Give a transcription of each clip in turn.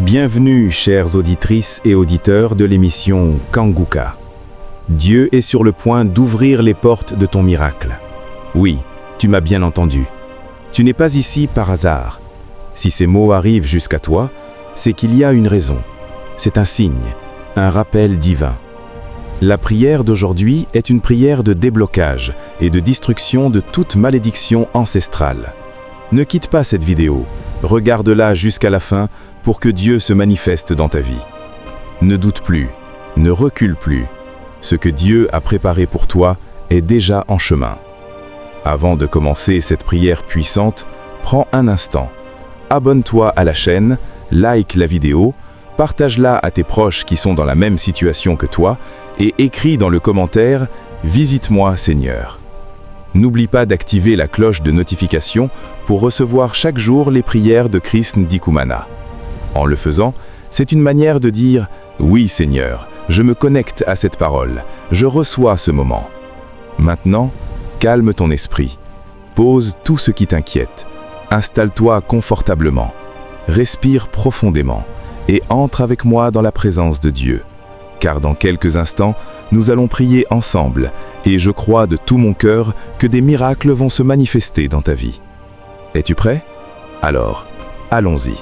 Bienvenue, chères auditrices et auditeurs de l'émission Kanguka. Dieu est sur le point d'ouvrir les portes de ton miracle. Oui, tu m'as bien entendu. Tu n'es pas ici par hasard. Si ces mots arrivent jusqu'à toi, c'est qu'il y a une raison. C'est un signe, un rappel divin. La prière d'aujourd'hui est une prière de déblocage et de destruction de toute malédiction ancestrale. Ne quitte pas cette vidéo, regarde-la jusqu'à la fin pour que Dieu se manifeste dans ta vie. Ne doute plus, ne recule plus. Ce que Dieu a préparé pour toi est déjà en chemin. Avant de commencer cette prière puissante, prends un instant. Abonne-toi à la chaîne, like la vidéo, partage-la à tes proches qui sont dans la même situation que toi et écris dans le commentaire « Visite-moi Seigneur ». N'oublie pas d'activer la cloche de notification pour recevoir chaque jour les prières de Christ Ndikumana. En le faisant, c'est une manière de dire « Oui Seigneur, je me connecte à cette parole, je reçois ce moment ». Maintenant, calme ton esprit, pose tout ce qui t'inquiète, installe-toi confortablement, respire profondément et entre avec moi dans la présence de Dieu. Car dans quelques instants, nous allons prier ensemble et je crois de tout mon cœur que des miracles vont se manifester dans ta vie. Es-tu prêt? Alors, allons-y.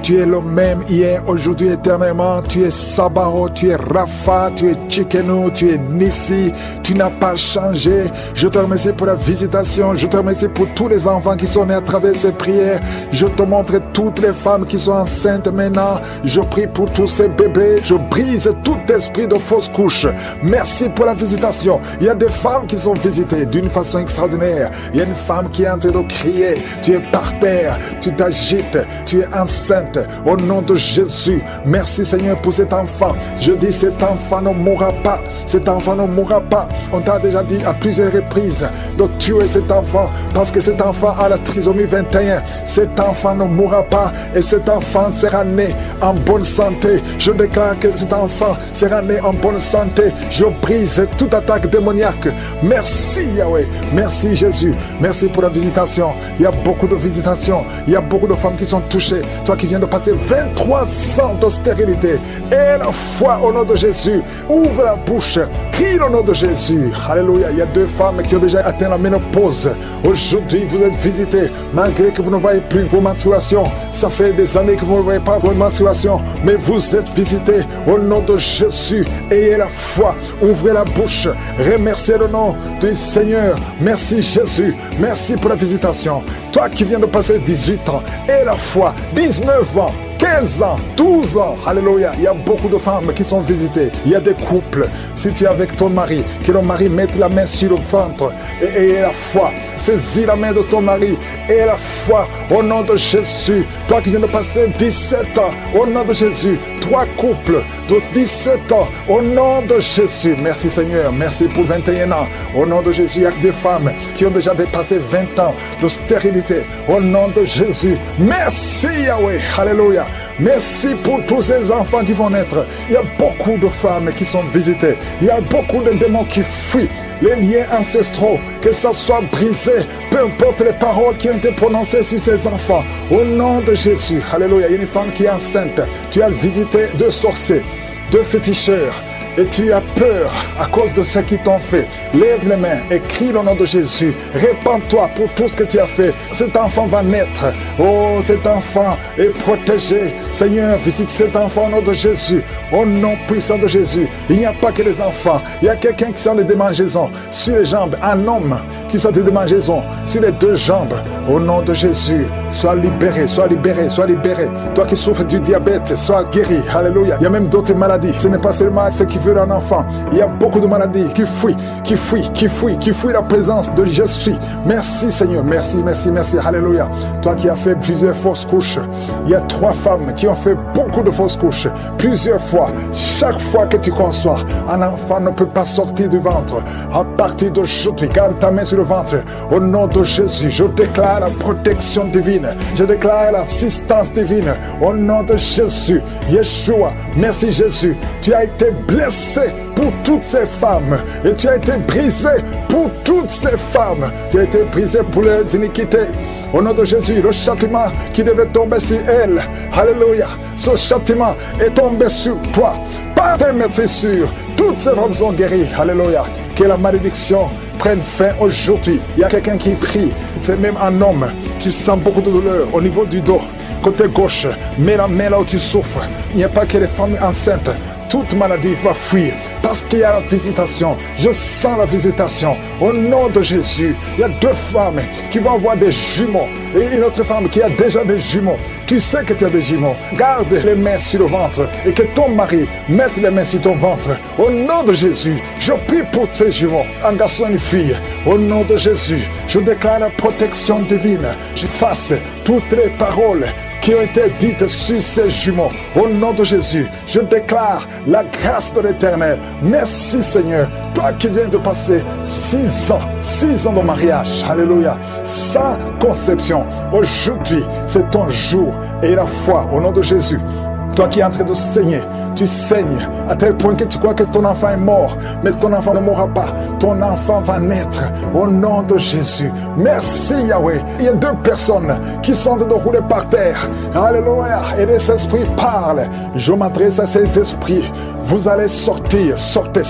Tu es le même hier, aujourd'hui, éternellement. Tu es Sabaro, tu es Rapha, tu es Tchikenu, tu es Nissi. Tu n'as pas changé. Je te remercie pour la visitation. Je te remercie pour tous les enfants qui sont nés à travers ces prières. Je te montre toutes les femmes qui sont enceintes maintenant. Je prie pour tous ces bébés. Je brise tout esprit de fausse couche. Merci pour la visitation. Il y a des femmes qui sont visitées d'une façon extraordinaire. Il y a une femme qui est en train de crier. Tu es par terre, tu t'agites, tu es enceinte. Au nom de Jésus, merci Seigneur pour cet enfant. Je dis cet enfant ne mourra pas. Cet enfant ne mourra pas. On t'a déjà dit à plusieurs reprises de tuer cet enfant parce que cet enfant a la trisomie 21. Cet enfant ne mourra pas et cet enfant sera né en bonne santé. Je déclare que cet enfant sera né en bonne santé. Je brise toute attaque démoniaque. Merci Yahweh. Merci Jésus. Merci pour la visitation. Il y a beaucoup de visitations. Il y a beaucoup de femmes qui sont touchées. Toi qui viens de passer 23 ans de stérilité. Et la foi au nom de Jésus. Ouvre la bouche. Crie au nom de Jésus. Alléluia. Il y a 2 femmes qui ont déjà atteint la ménopause. Aujourd'hui, vous êtes visités. Malgré que vous ne voyez plus vos menstruations. Ça fait des années que vous ne voyez pas vos menstruations. Mais vous êtes visités au nom de Jésus. Ayez la foi. Ouvrez la bouche. Remerciez le nom du Seigneur. Merci Jésus. Merci pour la visitation. Toi qui viens de passer 18 ans. Et la foi. 19 ans. 15 ans, 12 ans, alléluia. Il y a beaucoup de femmes qui sont visitées. Il y a des couples. Si tu es avec ton mari, que le mari mette la main sur le ventre et la foi. Saisis la main de ton mari et la foi au nom de Jésus. Toi qui viens de passer 17 ans, au nom de Jésus. 3 couples de 17 ans, au nom de Jésus. Merci Seigneur, merci pour 21 ans. Au nom de Jésus, il y a des femmes qui ont déjà dépassé 20 ans de stérilité. Au nom de Jésus. Merci Yahweh, alléluia. Merci pour tous ces enfants qui vont naître. Il y a beaucoup de femmes qui sont visitées. Il y a beaucoup de démons qui fuient. Les liens ancestraux, que ça soit brisé, peu importe les paroles qui ont été prononcées sur ces enfants. Au nom de Jésus, alléluia. Il y a une femme qui est enceinte. Tu as visité 2 sorciers, 2 féticheurs. Et tu as peur à cause de ce qu'ils t'ont fait. Lève les mains et crie le nom de Jésus. Répands-toi pour tout ce que tu as fait. Cet enfant va naître. Oh, cet enfant est protégé. Seigneur, visite cet enfant au nom de Jésus. Au nom puissant de Jésus. Il n'y a pas que les enfants. Il y a quelqu'un qui sent des démangeaisons sur les jambes. Un homme qui sent des démangeaisons sur les 2 jambes. Au nom de Jésus, sois libéré, sois libéré, sois libéré. Toi qui souffres du diabète, sois guéri. Alléluia. Il y a même d'autres maladies. Ce n'est pas seulement ce qui un enfant. Il y a beaucoup de maladies qui fuient la présence de je suis. Merci Seigneur, merci, merci, merci, alléluia. Toi qui as fait plusieurs fausses couches, il y a 3 femmes qui ont fait beaucoup de fausses couches, plusieurs fois. Chaque fois que tu conçois, un enfant ne peut pas sortir du ventre. À partir d'aujourd'hui, garde ta main sur le ventre. Au nom de Jésus, je déclare la protection divine. Je déclare l'assistance divine. Au nom de Jésus, Yeshua, merci Jésus. Tu as été blessé pour toutes ces femmes et tu as été brisé pour toutes ces femmes. Tu as été brisé pour leurs iniquités. Au nom de Jésus, le châtiment qui devait tomber sur elle, alléluia, ce châtiment est tombé sur toi. Par tes maîtrisures, toutes ces femmes sont guéries, alléluia. Que la malédiction prenne fin aujourd'hui. Il y a quelqu'un qui prie, c'est même un homme. Tu sens beaucoup de douleur au niveau du dos, côté gauche. Mets la main là où tu souffres. Il n'y a pas que les femmes enceintes. Toute maladie va fuir parce qu'il y a la visitation. Je sens la visitation. Au nom de Jésus, il y a 2 femmes qui vont avoir des jumeaux et une autre femme qui a déjà des jumeaux. Tu sais que tu as des jumeaux. Garde les mains sur le ventre et que ton mari mette les mains sur ton ventre. Au nom de Jésus, je prie pour tes jumeaux, un garçon et une fille. Au nom de Jésus, je déclare la protection divine. J'efface toutes les paroles qui ont été dites sur ces jumeaux. Au nom de Jésus, je déclare la grâce de l'Éternel. Merci Seigneur, toi qui viens de passer 6 ans de mariage, alléluia, sans conception. Aujourd'hui, c'est ton jour et la foi au nom de Jésus. Toi qui es en train de saigner, tu saignes à tel point que tu crois que ton enfant est mort, mais ton enfant ne mourra pas. Ton enfant va naître au nom de Jésus. Merci Yahweh. Il y a 2 personnes qui sont de rouler par terre. Alléluia. Et les esprits parlent. Je m'adresse à ces esprits. Vous allez sortir. Sortez.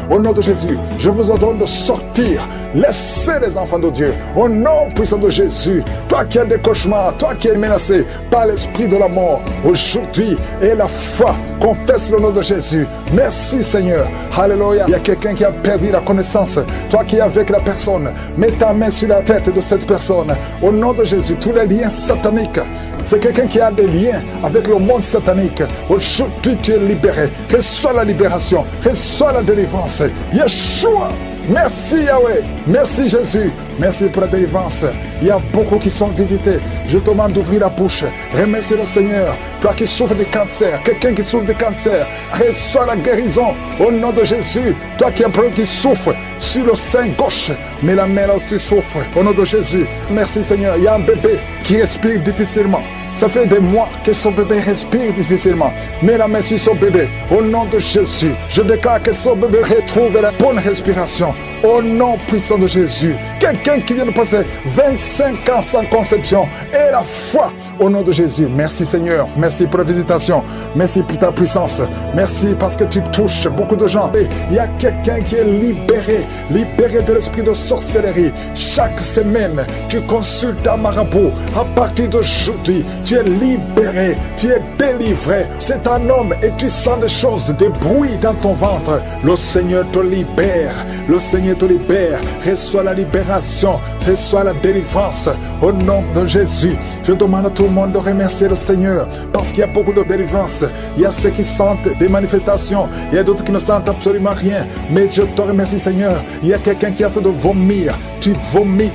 Au nom de Jésus, je vous ordonne de sortir. Laissez les enfants de Dieu. Au nom puissant de Jésus. Toi qui as des cauchemars, toi qui es menacé par l'esprit de la mort, aujourd'hui, et la foi, confesse le nom de Jésus. Merci Seigneur. Alléluia. Il y a quelqu'un qui a perdu la connaissance. Toi qui es avec la personne, mets ta main sur la tête de cette personne. Au nom de Jésus, tous les liens sataniques. C'est quelqu'un qui a des liens avec le monde satanique. Aujourd'hui, tu es libéré. Reçois la libération. Reçois la délivrance. Yeshua. Merci Yahweh, merci Jésus, merci pour la délivrance. Il y a beaucoup qui sont visités. Je te demande d'ouvrir la bouche. Remercie le Seigneur. Toi qui souffres de cancer, quelqu'un qui souffre de cancer, reçois la guérison au nom de Jésus. Toi qui es un problème qui souffre sur le sein gauche, mets la main là où tu souffres au nom de Jésus. Merci Seigneur. Il y a un bébé qui respire difficilement. Ça fait des mois que son bébé respire difficilement. Mets la main sur son bébé. Au nom de Jésus, je déclare que son bébé retrouve la bonne respiration. Au nom puissant de Jésus. Quelqu'un qui vient de passer 25 ans sans conception. Et la foi au nom de Jésus. Merci Seigneur. Merci pour la visitation. Merci pour ta puissance. Merci parce que tu touches beaucoup de gens. Et il y a quelqu'un qui est libéré. Libéré de l'esprit de sorcellerie. Chaque semaine, tu consultes un marabout. À partir d'aujourd'hui, tu es libéré. Tu es délivré. C'est un homme et tu sens des choses, des bruits dans ton ventre. Le Seigneur te libère. Le Seigneur te libère. Reçois la libération. Reçois la délivrance. Au nom de Jésus, je demande à tout le monde de remercier le Seigneur parce qu'il y a beaucoup de délivrance. Il y a ceux qui sentent des manifestations. Il y a d'autres qui ne sentent absolument rien. Mais je te remercie Seigneur. Il y a quelqu'un qui est en train de vomir. Tu vomis.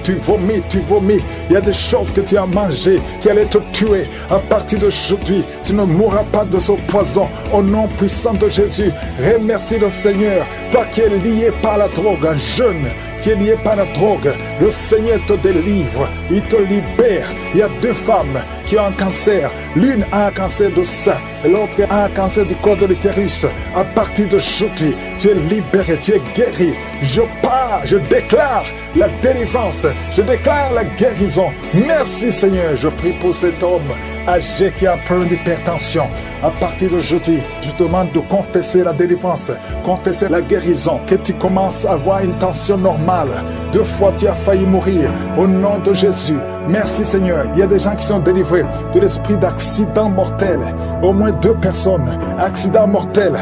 Il y a des choses que tu as mangées qui allaient te tuer. À partir d'aujourd'hui, tu ne mourras pas de ce poison. Au nom puissant de Jésus, remercie le Seigneur. Toi qui es lié par la drogue, un jeune qui est lié par la drogue, le Seigneur te délivre, il te libère. Il y a 2 femmes qui ont un cancer. L'une a un cancer de sein et l'autre a un cancer du col de l'utérus. À partir d'aujourd'hui, tu es libéré, tu es guéri. Je déclare la délivrance, je déclare la guérison. Merci Seigneur, je prie pour cet homme âgé qui a un problème d'hypertension. À partir d'aujourd'hui, je te demande de confesser la délivrance, confesser la guérison, que tu commences à avoir une tension normale. 2 fois tu as failli mourir. Au nom de Jésus, merci Seigneur. Il y a des gens qui sont délivrés de l'esprit d'accident mortel. Au moins 2 personnes. Accident mortel.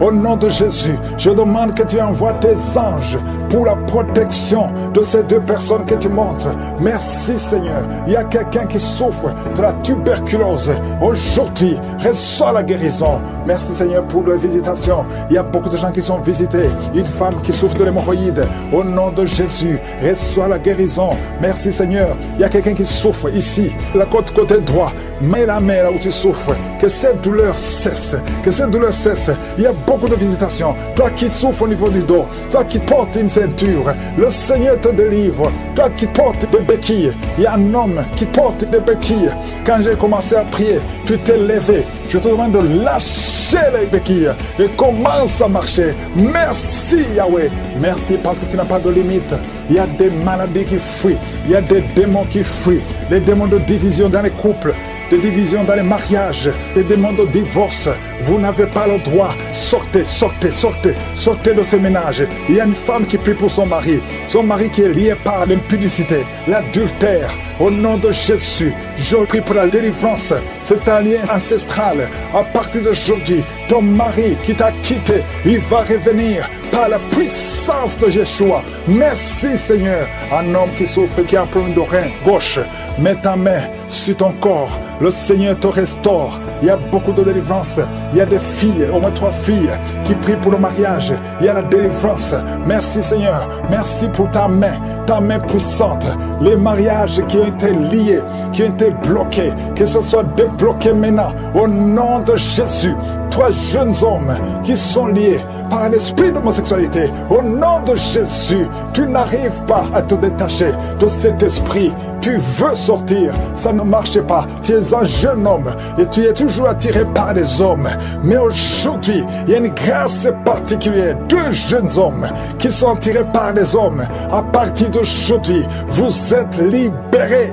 Au nom de Jésus, je demande que tu envoies tes anges pour la protection de ces 2 personnes que tu montres. Merci Seigneur. Il y a quelqu'un qui souffre de la tuberculose. Aujourd'hui, reçois la guérison. Merci Seigneur pour la visitation. Il y a beaucoup de gens qui sont visités. Une femme qui souffre de l'hémorroïde. Au nom de Jésus, reçois la guérison. Merci Seigneur. Il y a quelqu'un qui souffre ici, la côté droit. Mets la main là où tu souffres. Que cette douleur cesse. Que cette douleur cesse. Il y a beaucoup de visitations. Toi qui souffres au niveau du dos. Toi qui portes une ceinture. Le Seigneur te délivre. Toi qui portes des béquilles. Il y a un homme qui porte des béquilles. Quand j'ai commencé à prier, tu t'es levé. Je te demande de lâcher les béquilles et commence à marcher. Merci Yahweh. Merci parce que tu n'as pas de limite. Il y a des maladies qui fuient. Il y a des démons qui fuient. Les démons de division dans les couples, des divisions dans les mariages, des démons de divorce. Vous n'avez pas le droit. Sortez, sortez, sortez, sortez de ces ménages. Il y a une femme qui prie pour son mari qui est lié par l'impudicité, l'adultère. Au nom de Jésus, je prie pour la délivrance. C'est un lien ancestral. À partir d'aujourd'hui, ton mari qui t'a quitté, il va revenir par la puissance de Yeshua. Merci Seigneur. Un homme qui souffre, qui a un problème de rein gauche, mets ta main sur ton corps. Le Seigneur te restaure. Il y a beaucoup de délivrance. Il y a des filles, au moins 3 filles, qui prient pour le mariage. Il y a la délivrance. Merci Seigneur. Merci pour ta main puissante. Les mariages qui ont été liés, qui ont été bloqués, que ce soit débloqué maintenant. Au nom de Jésus. 3 jeunes hommes qui sont liés par un esprit d'homosexualité. Au nom de Jésus, tu n'arrives pas à te détacher de cet esprit. Tu veux sortir, ça ne marche pas. Tu es un jeune homme et tu es toujours attiré par les hommes. Mais aujourd'hui, il y a une grâce particulière. 2 jeunes hommes qui sont attirés par les hommes. À partir d'aujourd'hui, vous êtes libérés.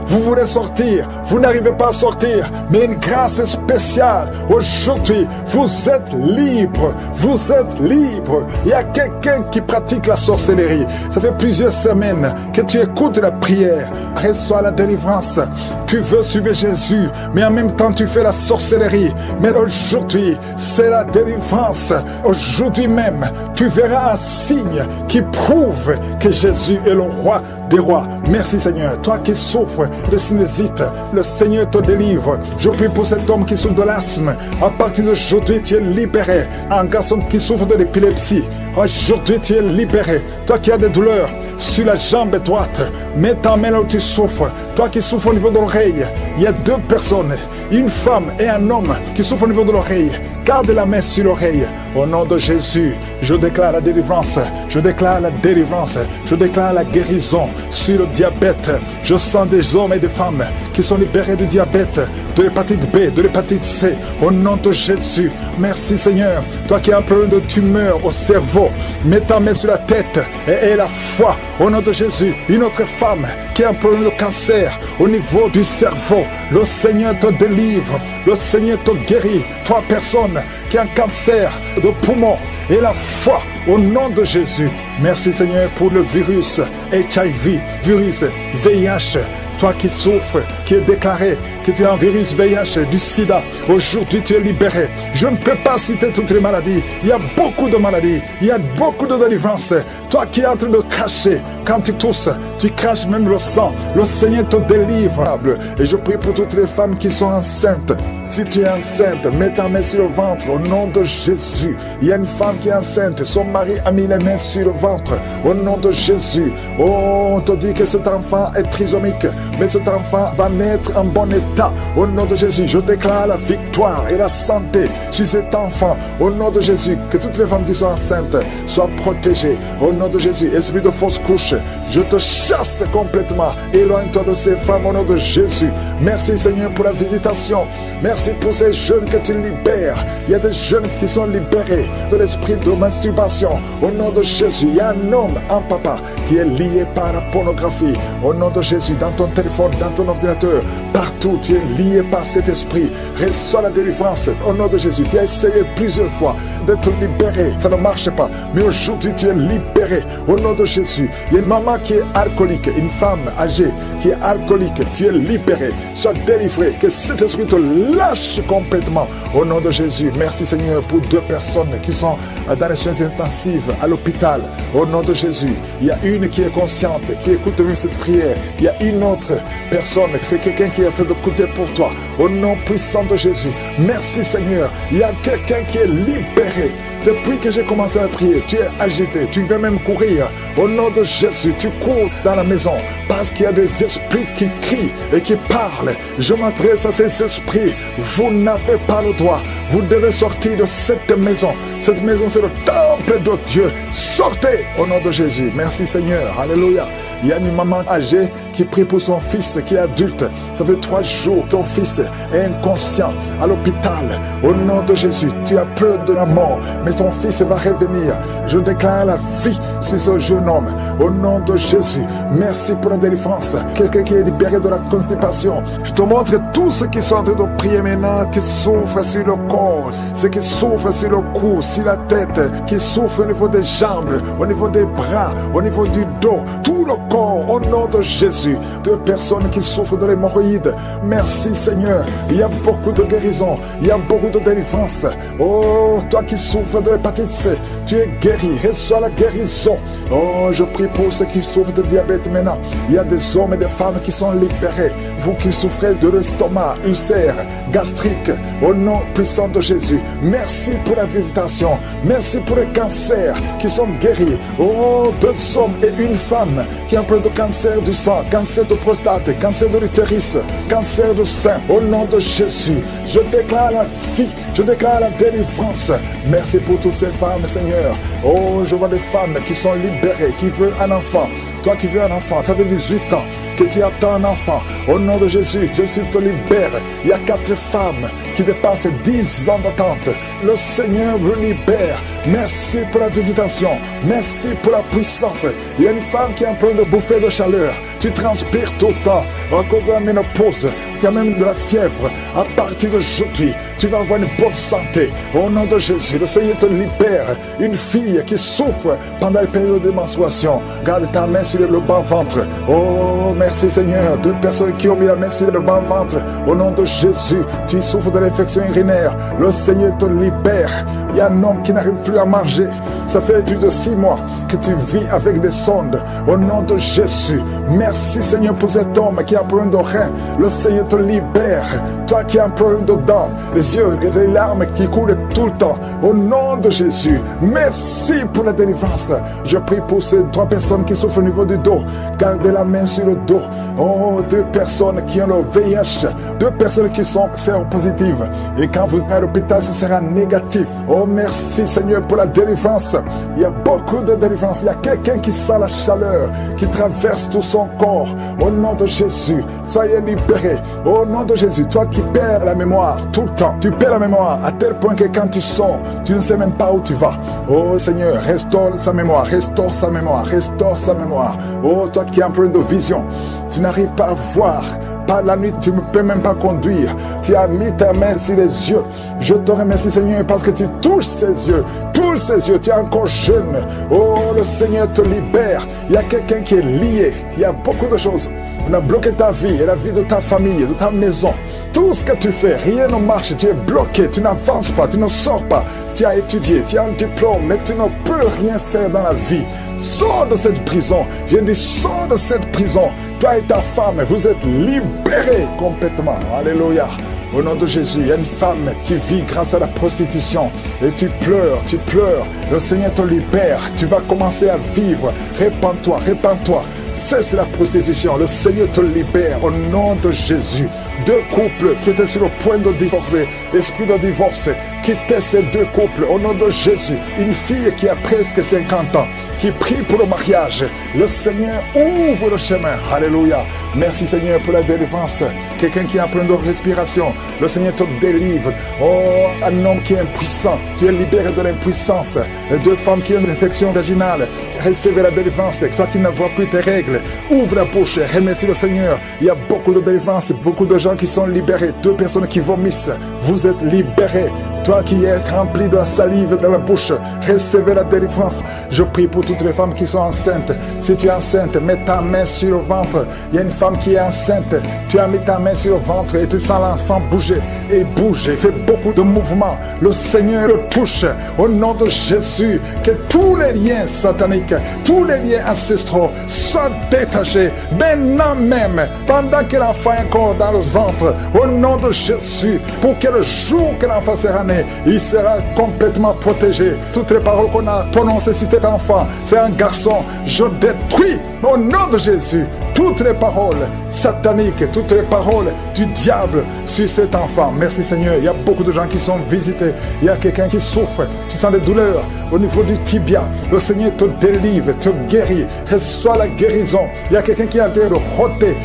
Vous voulez sortir, vous n'arrivez pas à sortir, mais une grâce spéciale. Aujourd'hui, vous êtes libre, vous êtes libre. Il y a quelqu'un qui pratique la sorcellerie. Ça fait plusieurs semaines que tu écoutes la prière. Reçois la délivrance. Tu veux suivre Jésus, mais en même temps tu fais la sorcellerie. Mais aujourd'hui, c'est la délivrance. Aujourd'hui même, tu verras un signe qui prouve que Jésus est le roi des rois. Merci Seigneur. Toi qui souffres de sinusite, le Seigneur te délivre. Je prie pour cet homme qui souffre de l'asthme. À partir d'aujourd'hui, tu es libéré. Un garçon qui souffre de l'épilepsie, aujourd'hui tu es libéré. Toi qui as des douleurs sur la jambe droite, mets ta main là où tu souffres. Toi qui souffres au niveau de l'oreille, il y a 2 personnes, une femme et un homme qui souffrent au niveau de l'oreille. Garde la main sur l'oreille. Au nom de Jésus, je déclare la délivrance. Je déclare la délivrance. Je déclare la guérison sur le diabète. Je sens des hommes et des femmes qui sont libérés du diabète, de l'hépatite B, de l'hépatite C. Au nom de Jésus, merci Seigneur. Toi qui as un problème de tumeur au cerveau, mets ta main sur la tête et aie la foi. Au nom de Jésus, une autre femme qui a un problème de cancer au niveau du cerveau, le Seigneur te délivre. Le Seigneur te guérit. 3 personnes qui ont un cancer de poumon et la foi au nom de Jésus. Merci Seigneur pour le virus HIV, virus VIH. Toi qui souffres, qui est déclaré que tu as un virus VIH, du sida, aujourd'hui tu es libéré. Je ne peux pas citer toutes les maladies. Il y a beaucoup de maladies. Il y a beaucoup de délivrances. Toi qui es en train de cracher, quand tu tousses, tu craches même le sang. Le Seigneur te délivre. Et je prie pour toutes les femmes qui sont enceintes. Si tu es enceinte, mets ta main sur le ventre au nom de Jésus. Il y a une femme qui est enceinte. Son mari a mis les mains sur le ventre au nom de Jésus. Oh, on te dit que cet enfant est trisomique. Mais cet enfant va naître en bon état. Au nom de Jésus, je déclare la victoire et la santé sur cet enfant. Au nom de Jésus, que toutes les femmes qui sont enceintes soient protégées. Au nom de Jésus, esprit de fausse couche, je te chasse complètement. Éloigne-toi de ces femmes au nom de Jésus. Merci Seigneur pour la visitation. Merci pour ces jeunes que tu libères. Il y a des jeunes qui sont libérés de l'esprit de masturbation. Au nom de Jésus, il y a un homme, un papa qui est lié par la pornographie. Au nom de Jésus, dans ton téléphone, dans ton ordinateur, partout tu es lié par cet esprit. Reçois la délivrance au nom de Jésus. Tu as essayé plusieurs fois de te libérer, ça ne marche pas, mais aujourd'hui tu es libéré au nom de Jésus. Il y a une maman qui est alcoolique, une femme âgée qui est alcoolique, tu es libéré, sois délivré, que cet esprit te lâche complètement au nom de Jésus. Merci Seigneur pour 2 personnes qui sont dans les soins intensifs à l'hôpital. Au nom de Jésus, il y a une qui est consciente, qui écoute même cette prière. Il y a une autre personne, c'est quelqu'un qui est en train d'écouter pour toi. Au nom puissant de Jésus, merci Seigneur. Il y a quelqu'un qui est libéré. Depuis que j'ai commencé à prier, tu es agité, tu veux même courir. Au nom de Jésus, tu cours dans la maison parce qu'il y a des esprits qui crient et qui parlent. Je m'adresse à ces esprits. Vous n'avez pas le droit. Vous devez sortir de cette maison. Cette maison, c'est le temple de Dieu. Sortez au nom de Jésus. Merci Seigneur. Alléluia. Il y a une maman âgée qui prie pour son fils qui est adulte. Ça fait 3 jours, ton fils est inconscient à l'hôpital. Au nom de Jésus, tu as peur de la mort, mais ton fils va revenir. Je déclare la vie sur ce jeune homme. Au nom de Jésus, merci pour la délivrance. Quelqu'un qui est libéré de la constipation. Je te montre tous ceux qui sont en train de prier maintenant, qui souffrent sur le corps, ceux qui souffrent sur le cou, sur la tête, qui souffrent au niveau des jambes, au niveau des bras, au niveau du dos, tout le corps, au nom de Jésus. De personnes qui souffrent de l'hémorroïde. Merci Seigneur. Il y a beaucoup de guérison, il y a beaucoup de délivrance. Oh, toi qui souffres de l'hépatite C, tu es guéri, reçois la guérison. Oh, je prie pour ceux qui souffrent de diabète maintenant. Il y a des hommes et des femmes qui sont libérés. Vous qui souffrez de l'estomac, ulcère, gastrique, au nom puissant de Jésus, merci pour la visitation. Merci pour les cancers qui sont guéris. Oh, 2 hommes et une femme qui ont un peu de cancer du sang, cancer de prostate, cancer de l'utérus, cancer du sein. Au nom de Jésus, je déclare la vie, je déclare la délivrance. Merci pour toutes ces femmes, Seigneur. Oh, je vois des femmes qui sont libérées, qui veulent un enfant. Toi qui veux un enfant, ça fait 18 ans que tu attends un enfant. Au nom de Jésus, Jésus te libère. Il y a 4 femmes qui dépassent 10 ans d'attente. Le Seigneur vous libère. Merci pour la visitation. Merci pour la puissance. Il y a une femme qui est en train de bouffer de chaleur. Tu transpires tout le temps à cause de la ménopause. Tu as même de la fièvre. À partir d'aujourd'hui, tu vas avoir une bonne santé. Au nom de Jésus, le Seigneur te libère. Une fille qui souffre pendant les périodes de menstruation, garde ta main sur le bas-ventre. Oh, merci Seigneur. 2 personnes qui ont mis la main sur le bas-ventre. Au nom de Jésus, tu souffres de l'infection urinaire. Le Seigneur te libère. Il y a un homme qui n'arrive plus à manger. Ça fait plus de 6 mois que tu vis avec des sondes. Au nom de Jésus, merci Seigneur pour cet homme qui a un problème de rein. Le Seigneur te libère. Toi qui as un problème de dents, les yeux et les larmes qui coulent tout le temps. Au nom de Jésus, merci pour la délivrance. Je prie pour ces 3 personnes qui souffrent au niveau du dos. Gardez la main sur le dos. Oh, 2 personnes qui ont le VIH. 2 personnes qui sont séropositives. Et quand vous serez à l'hôpital, ce sera négatif. Oh, merci Seigneur pour la délivrance. Il y a beaucoup de délivrance. Il y a quelqu'un qui sent la chaleur, qui traverse tout son corps. Au nom de Jésus, soyez libérés. Au nom de Jésus, toi qui perds la mémoire tout le temps. Tu perds la mémoire à tel point que quand tu sors, tu ne sais même pas où tu vas. Oh Seigneur, restaure sa mémoire, restaure sa mémoire, restaure sa mémoire. Oh, toi qui as un problème de vision, tu n'arrives pas à voir. Par la nuit, tu ne peux même pas conduire. Tu as mis ta main sur les yeux. Je te remercie, Seigneur, parce que tu touches ses yeux. Touche ses yeux. Tu es encore jeune. Oh, le Seigneur te libère. Il y a quelqu'un qui est lié. Il y a beaucoup de choses. On a bloqué ta vie et la vie de ta famille, de ta maison. Tout ce que tu fais, rien ne marche. Tu es bloqué. Tu n'avances pas. Tu ne sors pas. Tu as étudié. Tu as un diplôme. Mais tu ne peux rien faire dans la vie. Sors de cette prison. Je dis, sors de cette prison. Toi et ta femme, vous êtes libérés complètement. Alléluia. Au nom de Jésus, il y a une femme qui vit grâce à la prostitution. Et tu pleures, tu pleures. Le Seigneur te libère. Tu vas commencer à vivre. Répands-toi, répands-toi. Cesse la prostitution. Le Seigneur te libère au nom de Jésus. 2 couples qui étaient sur le point de divorcer. Esprit de divorce. Quittez ces 2 couples au nom de Jésus. Une fille qui a presque 50 ans, qui prie pour le mariage. Le Seigneur ouvre le chemin. Alléluia. Merci Seigneur pour la délivrance. Quelqu'un qui a un problème de respiration. Le Seigneur te délivre. Oh, un homme qui est impuissant. Tu es libéré de l'impuissance. 2 femmes qui ont une infection vaginale. Recevez la délivrance. Toi qui ne vois plus tes règles, ouvre la bouche. Remercie le Seigneur. Il y a beaucoup de délivrance. Beaucoup de gens qui sont libérés. 2 personnes qui vomissent. Vous êtes libérés. Toi qui es rempli de la salive dans la bouche, recevez la délivrance. Je prie pour toutes les femmes qui sont enceintes. Si tu es enceinte, mets ta main sur le ventre. Il y a une femme qui est enceinte. Tu as mis ta main sur le ventre et tu sens l'enfant bouger. Et bouge, il fait beaucoup de mouvements. Le Seigneur le touche. Au nom de Jésus, que tous les liens sataniques, tous les liens ancestraux soient détachés. Maintenant même, pendant que l'enfant est encore dans le ventre, au nom de Jésus, pour que le jour que l'enfant sera né, il sera complètement protégé. Toutes les paroles qu'on a prononcées sur cet enfant, c'est un garçon. Je détruis au nom de Jésus toutes les paroles sataniques, toutes les paroles du diable sur cet enfant. Merci Seigneur. Il y a beaucoup de gens qui sont visités. Il y a quelqu'un qui souffre. Tu sens des douleurs au niveau du tibia. Le Seigneur te délivre, te guérit. Reçois la guérison. Il y a quelqu'un qui est en train de rôter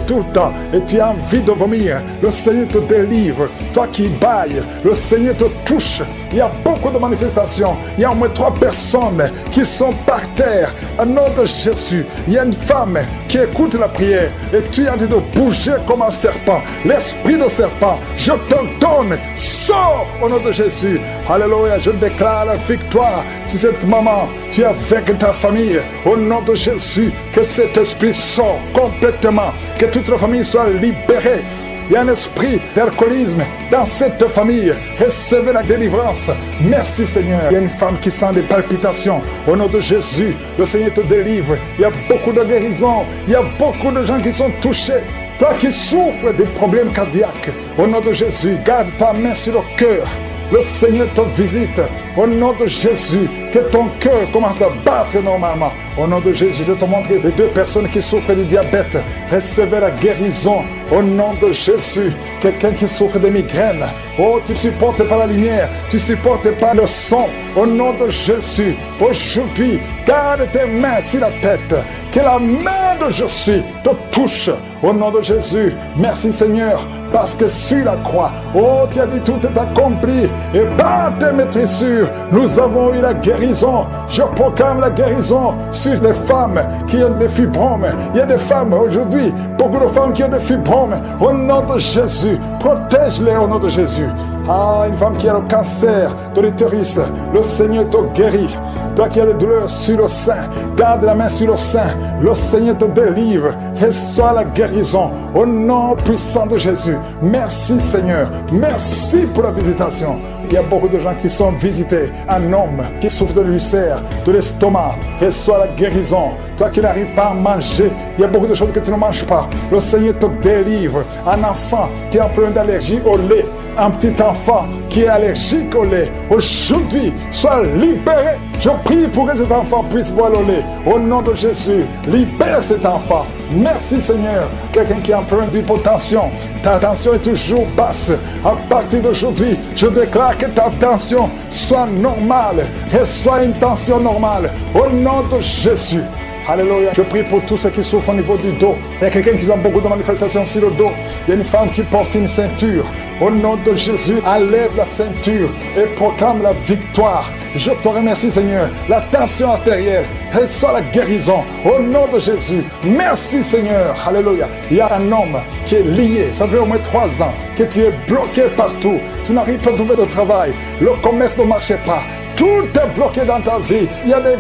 tout le temps et tu as envie de vomir. Le Seigneur te délivre. Toi qui bailles, le Seigneur te touche. Il y a beaucoup de manifestations. Il y a au moins 3 personnes qui sont par terre. Au nom de Jésus, il y a une femme qui écoute la prière et tu es en train de bouger comme un serpent. L'esprit de serpent, je te donne. Sors au nom de Jésus. Alléluia, je déclare la victoire. Si cette maman, tu es avec ta famille, au nom de Jésus, que cet esprit sort complètement, que toute la famille soit libérée. Il y a un esprit d'alcoolisme dans cette famille. Recevez la délivrance. Merci Seigneur. Il y a une femme qui sent des palpitations. Au nom de Jésus, le Seigneur te délivre. Il y a beaucoup de guérisons. Il y a beaucoup de gens qui sont touchés. Toi qui souffres des problèmes cardiaques, au nom de Jésus, garde ta main sur le cœur. Le Seigneur te visite. Au nom de Jésus, que ton cœur commence à battre normalement. Au nom de Jésus, je te montre les 2 personnes qui souffrent du diabète. Recevez la guérison. Au nom de Jésus, quelqu'un qui souffre de migraines. Oh, tu ne supportes pas la lumière. Tu ne supportes pas le son. Au nom de Jésus, aujourd'hui, garde tes mains sur la tête. Que la main de Jésus te touche. Au nom de Jésus, merci Seigneur. Parce que sur la croix, oh, tu as dit tout est accompli. Et par tes maîtrissures, nous avons eu la guérison. Je proclame la guérison sur les femmes qui ont des fibromes. Il y a des femmes aujourd'hui, beaucoup de femmes qui ont des fibromes. Au nom de Jésus, protège-les au nom de Jésus. Ah, une femme qui a le cancer de l'utérus, le Seigneur te guérit. Toi qui as des douleurs sur le sein, garde la main sur le sein. Le Seigneur te délivre. Reçois la guérison au nom puissant de Jésus. Merci Seigneur. Merci pour la visitation. Il y a beaucoup de gens qui sont visités. Un homme qui souffre de l'ulcère, de l'estomac. Reçois la guérison. Toi qui n'arrives pas à manger, il y a beaucoup de choses que tu ne manges pas. Le Seigneur te délivre. Un enfant qui a un problème d'allergie au lait. Un petit enfant qui est allergique au lait, aujourd'hui, soit libéré. Je prie pour que cet enfant puisse boire le lait. Au nom de Jésus, libère cet enfant. Merci Seigneur. Quelqu'un qui a un problème d'hypotension, ta tension est toujours basse. À partir d'aujourd'hui, je déclare que ta tension soit normale. Reçois une tension normale. Au nom de Jésus. Alléluia. Je prie pour tous ceux qui souffrent au niveau du dos. Il y a quelqu'un qui a beaucoup de manifestations sur le dos. Il y a une femme qui porte une ceinture. Au nom de Jésus, enlève la ceinture et proclame la victoire. Je te remercie Seigneur. La tension artérielle, reçoit la guérison. Au nom de Jésus. Merci Seigneur. Alléluia. Il y a un homme qui est lié. Ça fait au moins 3 ans que tu es bloqué partout. Tu n'arrives pas à trouver de travail. Le commerce ne marche pas. Tout est bloqué dans ta vie. Il y a des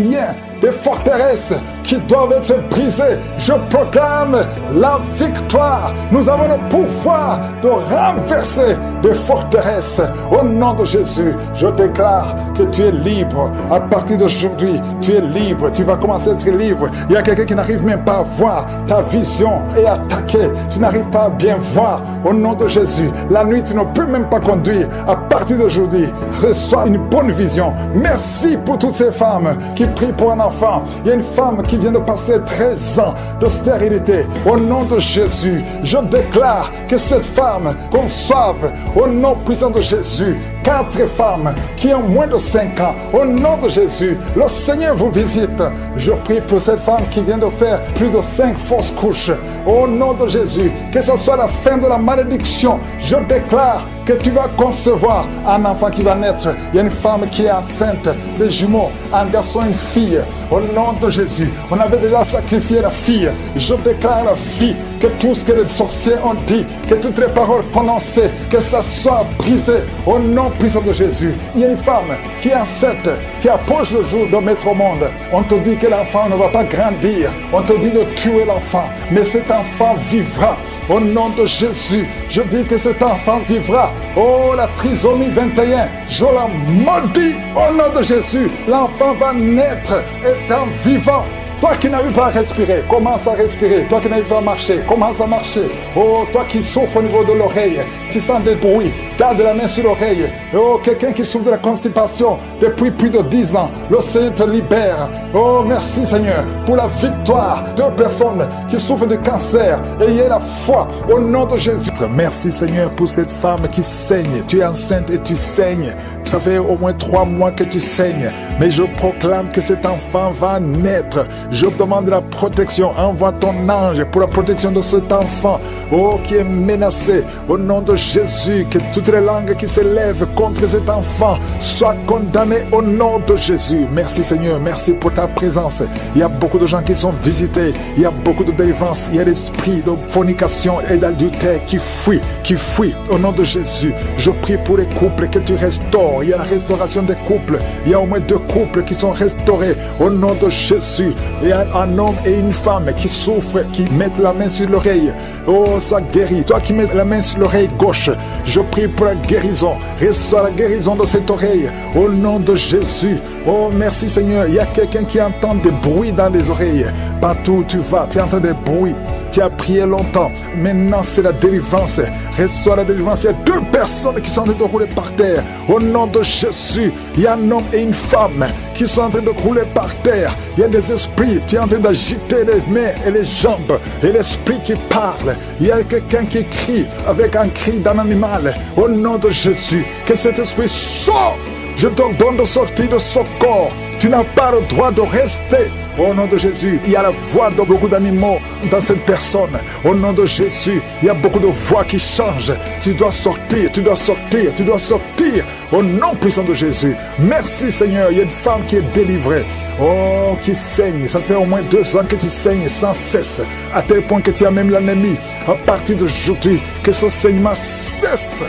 liens, des forteresses qui doivent être brisées. Je proclame la victoire. Nous avons le pouvoir de renverser des forteresses. Au nom de Jésus, je déclare que tu es libre. À partir d'aujourd'hui, tu es libre. Tu vas commencer à être libre. Il y a quelqu'un qui n'arrive même pas à voir. Ta vision est attaquée. Tu n'arrives pas à bien voir. Au nom de Jésus, la nuit, tu ne peux même pas conduire. À partir d'aujourd'hui, reçois une bonne vision. Merci pour toutes ces femmes qui prient pour un enfant. Il y a une femme qui vient de passer 13 ans de stérilité. Au nom de Jésus, je déclare que cette femme conçoive au nom puissant de Jésus 4 femmes qui ont moins de 5 ans. Au nom de Jésus, le Seigneur vous visite. Je prie pour cette femme qui vient de faire plus de 5 fausses couches. Au nom de Jésus, que ce soit la fin de la malédiction. Je déclare que tu vas concevoir un enfant qui va naître. Il y a une femme qui est enceinte, des jumeaux, un garçon, une fille. Au nom de Jésus, on avait déjà sacrifié la fille. Je déclare la fille, que tout ce que les sorciers ont dit, que toutes les paroles prononcées, que ça soit brisé au nom puissant de Jésus. Il y a une femme qui est enceinte, qui approche le jour de mettre au monde. On te dit que l'enfant ne va pas grandir. On te dit de tuer l'enfant. Mais cet enfant vivra. Au nom de Jésus, je dis que cet enfant vivra. Oh, la trisomie 21, je la maudis. Au nom de Jésus, l'enfant va naître étant vivant. Toi qui n'arrives pas à respirer, commence à respirer. Toi qui n'arrives pas à marcher, commence à marcher. Oh, toi qui souffres au niveau de l'oreille, tu sens des bruits. Garde la main sur l'oreille. Oh, quelqu'un qui souffre de la constipation depuis plus de 10 ans. Le Seigneur te libère. Oh, merci Seigneur pour la victoire. 2 personnes qui souffrent de cancer. Ayez la foi au nom de Jésus. Merci Seigneur pour cette femme qui saigne. Tu es enceinte et tu saignes. Ça fait au moins 3 mois que tu saignes. Mais je proclame que cet enfant va naître. Je demande la protection. Envoie ton ange pour la protection de cet enfant. Oh, qui est menacé. Au nom de Jésus, que toutes les langues qui s'élèvent contre cet enfant soient condamnées au nom de Jésus. Merci Seigneur. Merci pour ta présence. Il y a beaucoup de gens qui sont visités. Il y a beaucoup de délivrance. Il y a l'esprit de fornication et d'adultère qui fuit au nom de Jésus. Je prie pour les couples que tu restaures. Il y a la restauration des couples. Il y a au moins 2 couples qui sont restaurés au nom de Jésus. Il y a un homme et une femme qui souffrent, qui mettent la main sur l'oreille. Oh, sois guéri. Toi qui mets la main sur l'oreille gauche, je prie pour la guérison. Reçois la guérison de cette oreille au nom de Jésus. Oh, merci Seigneur. Il y a quelqu'un qui entend des bruits dans les oreilles. Partout où tu vas, tu entends des bruits. Tu as prié longtemps. Maintenant, c'est la délivrance. Reçois la délivrance. Il y a 2 personnes qui sont en train de rouler par terre. Au nom de Jésus, il y a un homme et une femme qui sont en train de rouler par terre. Il y a des esprits. Tu es en train d'agiter les mains et les jambes. Et l'esprit qui parle. Il y a quelqu'un qui crie avec un cri d'un animal. Au nom de Jésus, que cet esprit sorte. Je t'ordonne de sortir de ce corps. Tu n'as pas le droit de rester. Au nom de Jésus, il y a la voix de beaucoup d'animaux dans cette personne. Au nom de Jésus, il y a beaucoup de voix qui changent. Tu dois sortir, tu dois sortir, tu dois sortir. Au nom puissant de Jésus. Merci Seigneur, il y a une femme qui est délivrée. Oh, qui saigne. Ça fait au moins 2 ans que tu saignes sans cesse. À tel point que tu as même l'anémie. À partir d'aujourd'hui, que ce saignement cesse.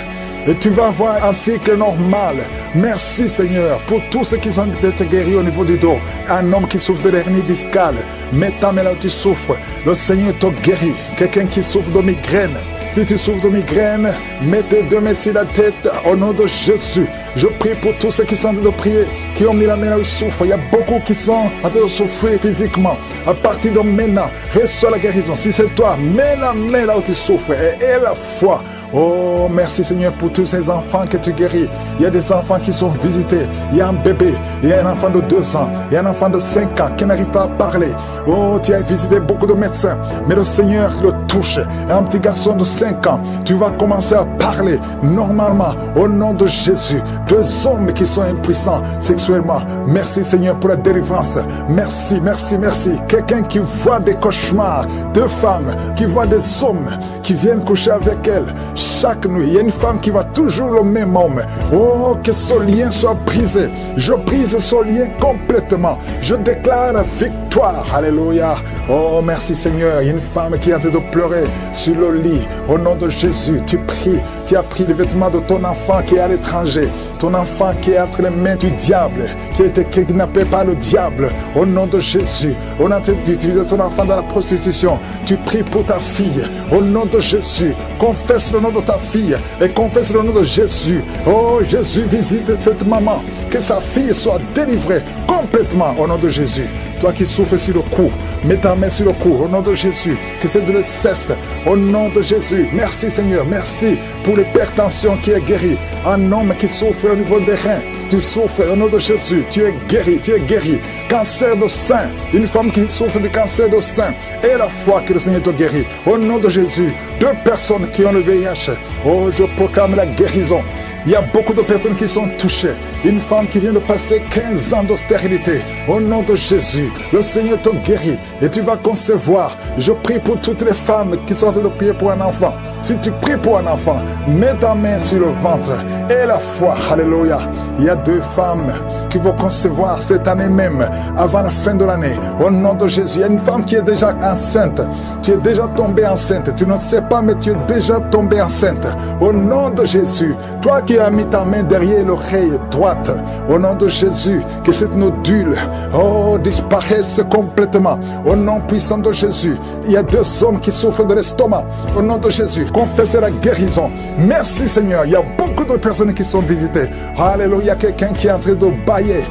Et tu vas avoir un cycle normal. Merci Seigneur pour tous ceux qui sont d'être guéris au niveau du dos. Un homme qui souffre de l'hernie discale. Mets ta main là où tu souffres. Le Seigneur te guérit. Quelqu'un qui souffre de migraine. Si tu souffres de migraine, mets tes 2 mains sur la tête au nom de Jésus. Je prie pour tous ceux qui sont en train de prier, qui ont mis la main là où ils souffrent. Il y a beaucoup qui sont en train de souffrir physiquement. À partir de maintenant, reçois la guérison. Si c'est toi, mets la main là où tu souffres et aie la foi. Oh, merci Seigneur pour tous ces enfants que tu guéris. Il y a des enfants qui sont visités. Il y a un bébé, il y a un enfant de 2 ans, il y a un enfant de 5 ans qui n'arrive pas à parler. Oh, tu as visité beaucoup de médecins, mais le Seigneur le touche. Un petit garçon de 5 ans, tu vas commencer à parler normalement au nom de Jésus. 2 hommes qui sont impuissants sexuellement. Merci Seigneur pour la délivrance. Merci, merci, merci. Quelqu'un qui voit des cauchemars, 2 femmes qui voient des hommes qui viennent coucher avec elles chaque nuit. Il y a une femme qui voit toujours le même homme. Oh, que ce lien soit brisé. Je brise ce lien complètement. Je déclare la victoire. Alléluia. Oh, merci Seigneur. Il y a une femme qui est en train de pleurer sur le lit. Au nom de Jésus, tu pries. Tu as pris les vêtements de ton enfant qui est à l'étranger. Ton enfant qui est entre les mains du diable, qui a été kidnappé par le diable. Au nom de Jésus, on a train d'utiliser son enfant dans la prostitution. Tu pries pour ta fille. Au nom de Jésus, confesse le nom de ta fille et confesse le nom de Jésus. Oh, Jésus visite cette maman. Que sa fille soit délivrée complètement au nom de Jésus. Toi qui souffres sur le cou, mets ta main sur le cou au nom de Jésus. Que cette douleur cesse au nom de Jésus. Merci Seigneur, merci pour l'hypertension qui est guérie. Un homme qui souffre au niveau des reins, tu souffres au nom de Jésus. Tu es guéri, tu es guéri. Cancer de sein, une femme qui souffre de cancer de sein. Et la foi que le Seigneur te guérit. Au nom de Jésus, 2 personnes qui ont le VIH. Oh, je proclame la guérison. Il y a beaucoup de personnes qui sont touchées. Une femme qui vient de passer 15 ans de stérilité. Au nom de Jésus, le Seigneur te guérit et tu vas concevoir. Je prie pour toutes les femmes qui sont en train de prier pour un enfant. Si tu pries pour un enfant, mets ta main sur le ventre et la foi. Alléluia. Il y a 2 femmes qui vont concevoir cette année même, avant la fin de l'année. Au nom de Jésus, il y a une femme qui est déjà enceinte. Tu es déjà tombée enceinte. Tu ne sais pas, mais tu es déjà tombée enceinte. Au nom de Jésus, toi qui as mis ta main derrière l'oreille droite, au nom de Jésus, que cette nodule, oh, disparaisse complètement. Au nom puissant de Jésus, il y a 2 hommes qui souffrent de l'estomac. Au nom de Jésus, confessez la guérison. Merci Seigneur, il y a beaucoup de personnes qui sont visitées. Alléluia. il y a quelqu'un qui est en train de bailler.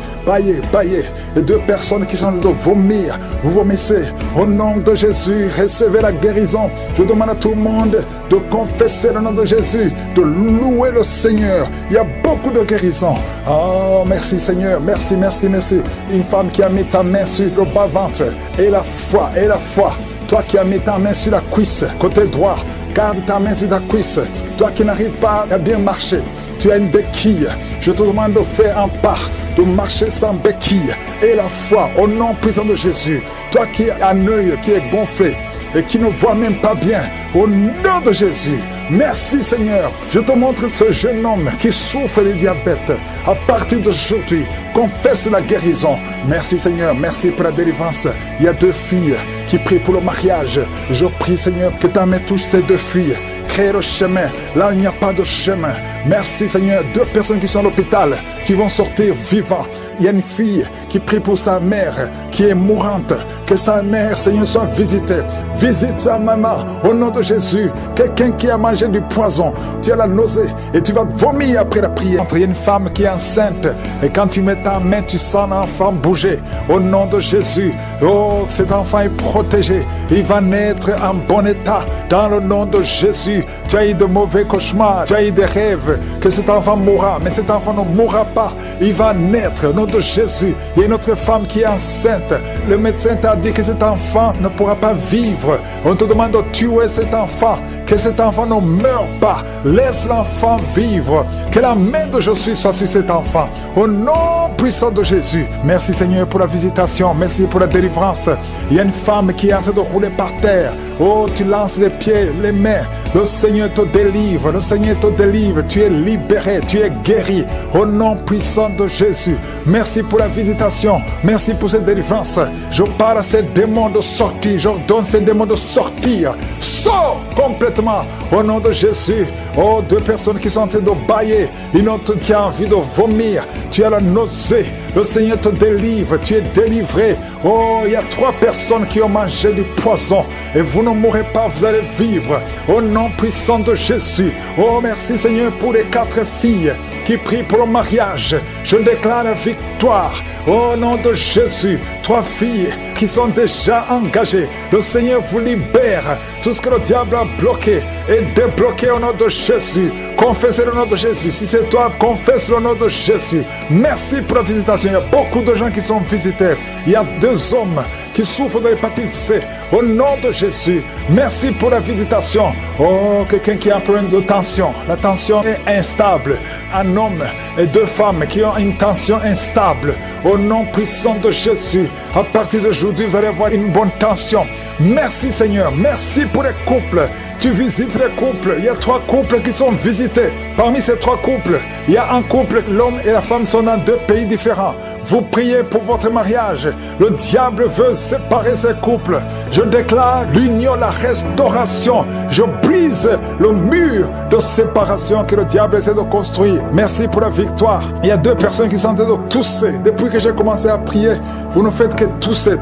Et 2 personnes qui sont en train de vomir. Vous vomissez. Au nom de Jésus, recevez la guérison. Je demande à tout le monde de confesser le nom de Jésus, de louer le Seigneur. Il y a beaucoup de guérison. Oh, merci Seigneur. Merci. Une femme qui a mis ta main sur le bas-ventre. Et la foi. Toi qui as mis ta main sur la cuisse, côté droit, garde ta main sur ta cuisse. Toi qui n'arrives pas à bien marcher, tu as une béquille. Je te demande de faire un pas, de marcher sans béquille. Et la foi, au nom puissant de Jésus. Toi qui as un œil qui est gonflé et qui ne voit même pas bien, au nom de Jésus. Merci Seigneur. Je te montre ce jeune homme qui souffre de diabète. À partir d'aujourd'hui, confesse la guérison. Merci Seigneur. Merci pour la délivrance. Il y a 2 filles qui prient pour le mariage. Je prie Seigneur que ta main touche ces 2 filles. Crée le chemin. Là, il n'y a pas de chemin. Merci Seigneur. 2 personnes qui sont à l'hôpital, qui vont sortir vivants. Il y a une fille qui prie pour sa mère qui est mourante. Que sa mère, Seigneur, soit visitée. Visite sa maman au nom de Jésus. Quelqu'un qui a mangé du poison, tu as la nausée et tu vas vomir après la prière. Il y a une femme qui est enceinte et quand tu mets ta main, tu sens l'enfant bouger. Au nom de Jésus, oh, cet enfant est protégé. Il va naître en bon état dans le nom de Jésus. Tu as eu de mauvais cauchemars, tu as eu des rêves que cet enfant mourra, mais cet enfant ne mourra pas. Il va naître au nom de Jésus. Il y a une autre femme qui est enceinte. Le médecin t'a dit que cet enfant ne pourra pas vivre. On te demande de tuer cet enfant. Que cet enfant ne meure pas. Laisse l'enfant vivre. Que la main de Jésus soit sur cet enfant. Au nom puissant de Jésus. Merci Seigneur pour la visitation. Merci pour la délivrance. Il y a une femme qui est en train de rouler par terre. Oh, tu lances les pieds, les mains. Le Seigneur te délivre. Le Seigneur te délivre. Tu es libéré. Tu es guéri. Au nom puissant de Jésus. Merci pour la visitation. Merci pour cette délivrance. Je parle à ces démons de sortir. J'ordonne ces démons de sortir. Sors complètement au nom de Jésus. Oh, 2 personnes qui sont en train de bailler. Une autre qui a envie de vomir. Tu as la nausée. Le Seigneur te délivre. Tu es délivré. Oh, il y a 3 personnes qui ont mangé du poison. Et vous ne mourrez pas, vous allez vivre. Au nom puissant de Jésus. Oh, merci Seigneur pour les 4 filles qui prient pour le mariage. Je déclare la victoire au nom de Jésus. 3 filles qui sont déjà engagées. Le Seigneur vous libère. Tout ce que le diable a bloqué est débloqué au nom de Jésus. Confessez le nom de Jésus. Si c'est toi, confesse le nom de Jésus. Merci pour la visitation. Il y a beaucoup de gens qui sont visités. Il y a 2 hommes qui souffrent de l'hépatite C. Au nom de Jésus, merci pour la visitation. Oh, quelqu'un qui a un problème de tension. La tension est instable. Un homme et 2 femmes qui ont une tension instable. Au nom puissant de Jésus, à partir d'aujourd'hui, vous allez avoir une bonne tension. Merci Seigneur. Merci pour les couples. Tu visites les couples. Il y a 3 couples qui sont visités. Parmi ces 3 couples, il y a un couple, l'homme et la femme sont dans 2 pays différents. Vous priez pour votre mariage. Le diable veut séparer ces couples. Je déclare l'union, la restauration. Je brise le mur de séparation que le diable essaie de construire. Merci pour la victoire. Il y a 2 personnes qui sont en train de tousser. Depuis que j'ai commencé à prier, vous ne faites que tousser.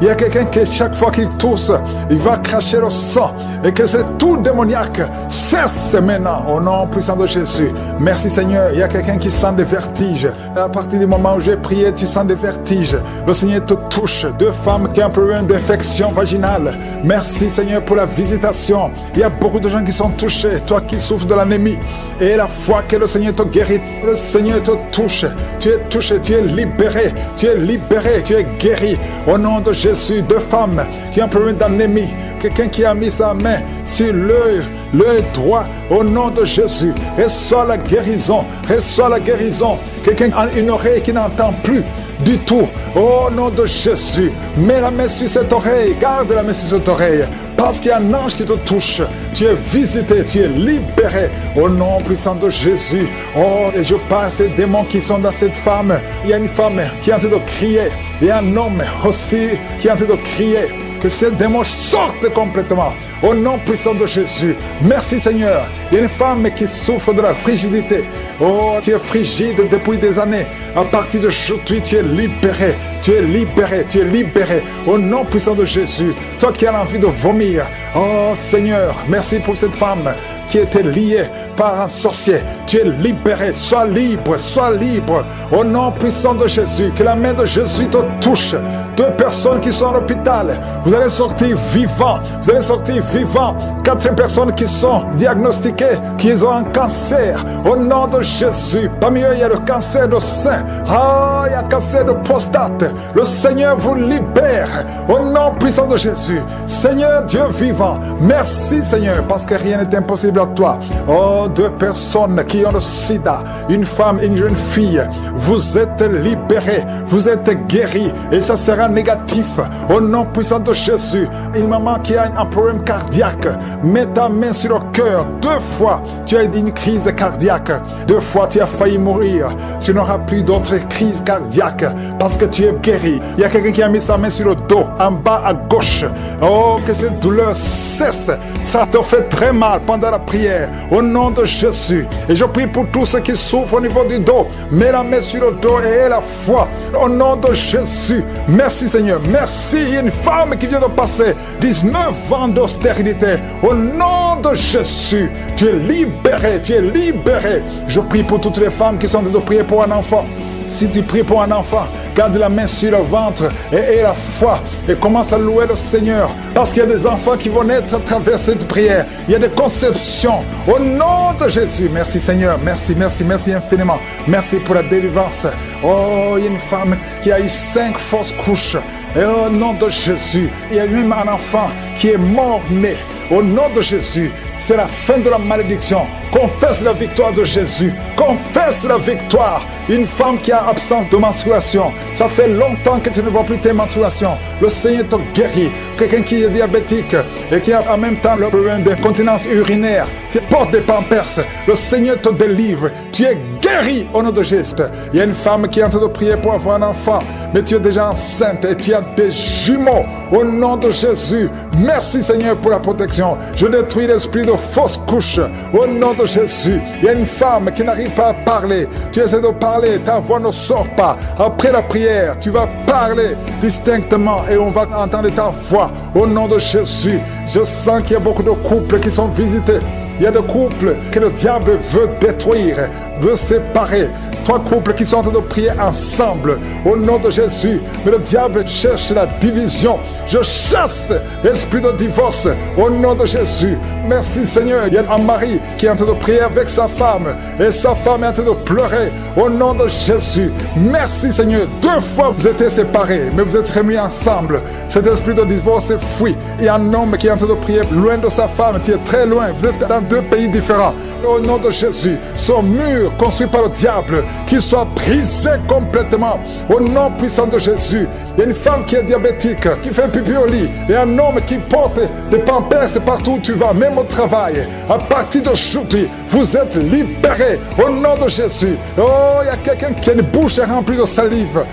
Il y a quelqu'un qui, chaque fois qu'il tousse, il va cracher le sang. Et que c'est tout démoniaque cesse maintenant au nom puissant de Jésus. Merci Seigneur. Il y a quelqu'un qui sent des vertiges. À partir du moment où j'ai prié, tu sens des vertiges. Le Seigneur te touche. 2 femmes qui ont un problème d'infection vaginale. Merci Seigneur pour la visitation. Il y a beaucoup de gens qui sont touchés. Toi qui souffres de l'anémie. Et la foi que le Seigneur te guérit. Le Seigneur te touche. Tu es touché. Tu es libéré. Tu es libéré. Tu es guéri. Au nom de Jésus. 2 femmes qui ont un problème d'anémie. Quelqu'un qui a mis sa main sur l'œil droit. Au nom de Jésus. Reçois la guérison. Reçois la guérison. Quelqu'un a une oreille qui n'entend plus du tout. Au nom de Jésus. Mets la main sur cette oreille. Garde la main sur cette oreille. Parce qu'il y a un ange qui te touche. Tu es visité. Tu es libéré. Au nom puissant de Jésus. Oh, et je parle à ces démons qui sont dans cette femme. Il y a une femme qui est en train de crier. Il y a un homme aussi qui est en train de crier. Que ces démons sortent complètement. Au nom puissant de Jésus. Merci Seigneur. Il y a une femme qui souffre de la frigidité. Oh, tu es frigide depuis des années. À partir d'aujourd'hui, tu es libéré. Tu es libéré. Tu es libéré. Au nom puissant de Jésus. Toi qui as envie de vomir. Oh Seigneur, merci pour cette femme qui était liée par un sorcier. Tu es libéré. Sois libre, sois libre. Au nom puissant de Jésus, que la main de Jésus te touche. 2 personnes qui sont à l'hôpital, vous allez sortir vivants. Vous allez sortir vivants. 4 personnes qui sont diagnostiquées, qui ont un cancer. Au nom de Jésus. Parmi eux, il y a le cancer de sein. Il y a le cancer de prostate. Le Seigneur vous libère. Au nom puissant de Jésus. Seigneur Dieu vivant, merci Seigneur, parce que rien n'est impossible à toi. 2 personnes qui ont le sida, une femme et une jeune fille, vous êtes libérés, vous êtes guéris, et ça sera négatif. Au nom puissant de Jésus. Une maman qui a un problème cardiaque, mets ta main sur le cœur. 2 fois, tu as eu une crise cardiaque. 2 fois, tu as failli mourir. Tu n'auras plus d'autres crises cardiaques, parce que tu es guéri. Il y a quelqu'un qui a mis sa main sur le dos, en bas à gauche. Que cette douleur cesse. Ça te fait très mal pendant la prière. Au nom de Jésus. Et je prie pour tous ceux qui souffrent au niveau du dos. Mets la main sur le dos et aie la foi. Au nom de Jésus. Merci Seigneur. Merci. Il y a une femme qui vient de passer 19 ans d'austérité. Au nom de Jésus. Tu es libéré. Tu es libéré. Je prie pour toutes les femmes qui sont en train de prier pour un enfant. Si tu pries pour un enfant, garde la main sur le ventre et aie la foi et commence à louer le Seigneur. Parce qu'il y a des enfants qui vont naître à travers cette prière. Il y a des conceptions. Au nom de Jésus. Merci Seigneur. Merci, merci, merci infiniment. Merci pour la délivrance. Il y a une femme qui a eu 5 fausses couches. Et au nom de Jésus, il y a même un enfant qui est mort-né. Au nom de Jésus, c'est la fin de la malédiction. Confesse la victoire de Jésus. Confesse la victoire. Une femme qui a absence de menstruation. Ça fait longtemps que tu ne vois plus tes menstruations. Le Seigneur te guérit. Quelqu'un qui est diabétique et qui a en même temps le problème d'incontinence urinaire. Tu portes des pampers. Le Seigneur te délivre. Tu es guéri au nom de Jésus. Il y a une femme qui est en train de prier pour avoir un enfant. Mais tu es déjà enceinte et tu as des jumeaux. Au nom de Jésus. Merci Seigneur pour la protection. Je détruis l'esprit de fausse couche. Au nom de Jésus. Il y a une femme qui n'arrive pas à parler. Tu essaies de parler, ta voix ne sort pas. Après la prière, tu vas parler distinctement et on va entendre ta voix. Au nom de Jésus. Je sens qu'il y a beaucoup de couples qui sont visités. Il y a des couples que le diable veut détruire, veut séparer. 3 couples qui sont en train de prier ensemble au nom de Jésus. Mais le diable cherche la division. Je chasse l'esprit de divorce au nom de Jésus. Merci Seigneur. Il y a un mari qui est en train de prier avec sa femme et sa femme est en train de pleurer au nom de Jésus. Merci Seigneur. 2 fois vous étiez séparés, mais vous êtes remis ensemble. Cet esprit de divorce est fui. Il y a un homme qui est en train de prier loin de sa femme. Tu es très loin. Vous êtes dans 2 pays différents. Au nom de Jésus, son mur construit par le diable, qu'il soit brisé complètement. Au nom puissant de Jésus. Il y a une femme qui est diabétique, qui fait pipi au lit. Et un homme qui porte des pampers partout où tu vas, même au travail. À partir d'aujourd'hui, vous êtes libérés. Au nom de Jésus. Il y a quelqu'un qui a une bouche remplie de salive.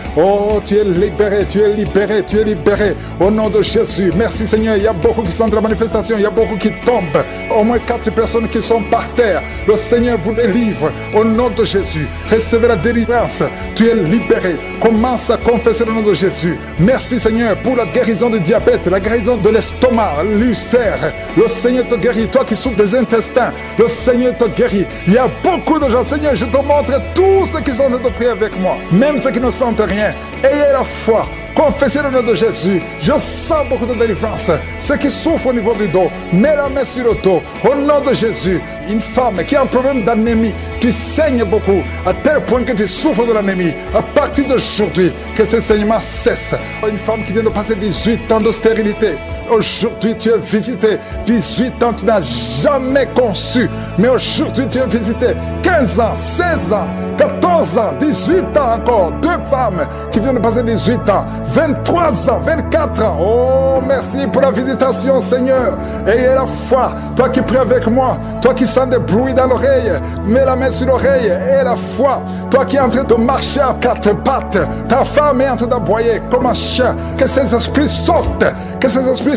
Tu es libéré, tu es libéré, tu es libéré. Au nom de Jésus. Merci Seigneur. Il y a beaucoup qui sont de la manifestation. Il y a beaucoup qui tombent. Au moins 4 personnes qui sont par terre. Le Seigneur vous délivre. Au nom de Jésus. Recevez la délivrance. Tu es libéré. Commence à confesser le nom de Jésus. Merci Seigneur pour la guérison du diabète, la guérison de l'estomac, l'ulcère. Le Seigneur te guérit. Toi qui souffres des intestins, le Seigneur te guérit. Il y a beaucoup de gens. Seigneur, je te montre tous ceux qui sont en train de prier avec moi. Même ceux qui ne sentent rien. Ayez la foi. Confessez le nom de Jésus. Je sens beaucoup de délivrance. Ceux qui souffrent au niveau du dos, mets la main sur le dos. Au nom de Jésus. Une femme qui a un problème d'anémie. Tu saignes beaucoup à tel point que tu souffres de l'anémie. À partir d'aujourd'hui, que ce saignement cesse. Une femme qui vient de passer 18 ans de stérilité. Aujourd'hui, tu es visité. 18 ans, tu n'as jamais conçu. Mais aujourd'hui, tu es visité. 15 ans, 16 ans, 14 ans, 18 ans encore. 2 femmes qui viennent de passer 18 ans. 23 ans, 24 ans. Oh, merci pour la visitation, Seigneur. Ayez la foi. Toi qui pries avec moi, toi qui sens des bruits dans l'oreille, mets la main sur l'oreille. Ayez la foi. Toi qui es en train de marcher à 4 pattes, ta femme est en train d'aboyer comme un chien. Que ces esprits sortent. Que ces esprits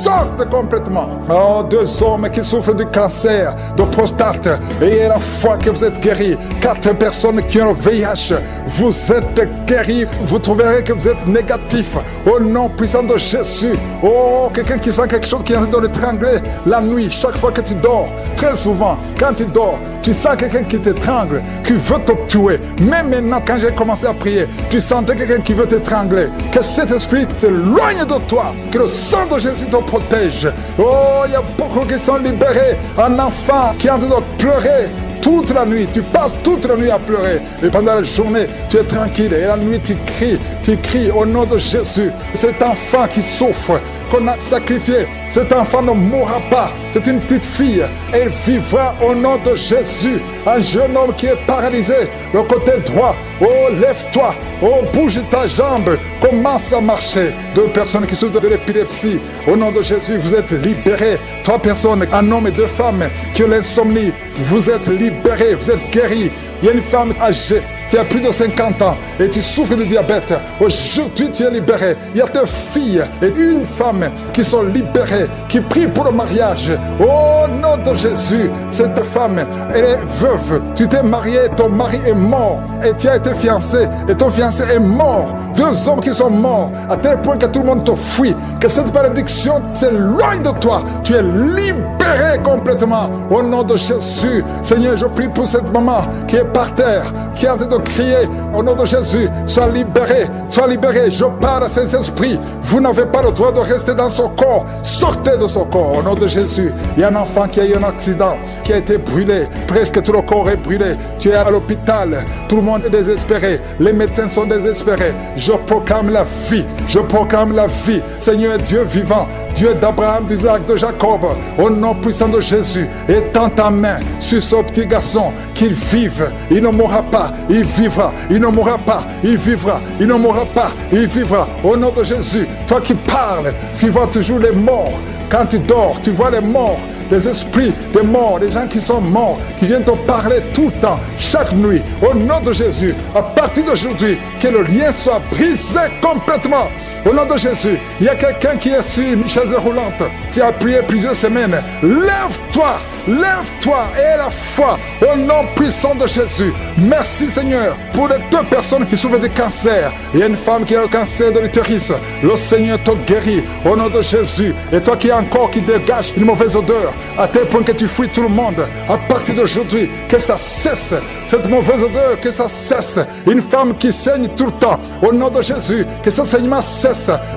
sortent complètement. Oh, 2 hommes qui souffrent du cancer, de prostate, et à la fois que vous êtes guéris. 4 personnes qui ont le VIH, vous êtes guéris. Vous trouverez que vous êtes négatif. Au nom puissant de Jésus. Oh, quelqu'un qui sent quelque chose qui est en train de l'étrangler la nuit, chaque fois que tu dors. Très souvent, quand tu dors, tu sens quelqu'un qui t'étrangle, qui veut te tuer. Même maintenant, quand j'ai commencé à prier, tu sentais quelqu'un qui veut t'étrangler. Que cet esprit s'éloigne de toi. Que le sang de Jésus te protège. Oh, il y a beaucoup qui sont libérés. Un enfant qui est en train de pleurer toute la nuit, tu passes toute la nuit à pleurer. Et pendant la journée, tu es tranquille. Et la nuit, tu cries au nom de Jésus. Cet enfant qui souffre, qu'on a sacrifié, cet enfant ne mourra pas. C'est une petite fille. Elle vivra au nom de Jésus. Un jeune homme qui est paralysé, le côté droit. Oh, lève-toi. Oh, bouge ta jambe. Commence à marcher. 2 personnes qui souffrent de l'épilepsie. Au nom de Jésus, vous êtes libérés. 3 personnes, un homme et 2 femmes qui ont l'insomnie. Vous êtes libérés, vous êtes guéris. Il y a une femme âgée, tu as plus de 50 ans et tu souffres de diabète. Aujourd'hui, tu es libéré. Il y a 2 filles et 1 femme qui sont libérées, qui prient pour le mariage. Au nom de Jésus, cette femme, elle est veuve. Tu t'es marié, ton mari est mort et tu as été fiancé et ton fiancé est mort. 2 hommes qui sont morts à tel point que tout le monde te fuit. Que cette malédiction s'éloigne de toi. Tu es libéré complètement. Au nom de Jésus, Seigneur, je prie pour cette maman qui est par terre, qui est en train de crier. Au nom de Jésus, sois libéré, sois libéré. Je parle à ces esprits. Vous n'avez pas le droit de rester dans son corps. Sortez de son corps. Au nom de Jésus, il y a un enfant qui a eu un accident, qui a été brûlé. Presque tout le corps est brûlé. Tu es à l'hôpital. Tout le monde est désespéré. Les médecins sont désespérés. Je proclame la vie. Je proclame la vie. Seigneur Dieu vivant, Dieu d'Abraham, d'Isaac, de Jacob, au nom puissant de Jésus, étends ta main sur ce petit garçon, qu'il vive. Il ne mourra pas, il vivra. Il ne mourra pas, il vivra. Il ne mourra pas, il vivra. Au nom de Jésus, toi qui parles, tu vois toujours les morts. Quand tu dors, tu vois les morts. Les esprits des morts, les gens qui sont morts, qui viennent te parler tout le temps, chaque nuit, au nom de Jésus, à partir d'aujourd'hui, que le lien soit brisé complètement. Au nom de Jésus, il y a quelqu'un qui est sur une chaise roulante. Tu as prié plusieurs semaines. Lève-toi, lève-toi et la foi au nom puissant de Jésus. Merci Seigneur pour les 2 personnes qui souffrent de cancer. Il y a une femme qui a le cancer de l'utérus. Le Seigneur te guérit au nom de Jésus. Et toi qui as un corps qui dégage une mauvaise odeur, à tel point que tu fuis tout le monde, à partir d'aujourd'hui, que ça cesse. Cette mauvaise odeur, que ça cesse. Une femme qui saigne tout le temps, au nom de Jésus, que ce saignement cesse.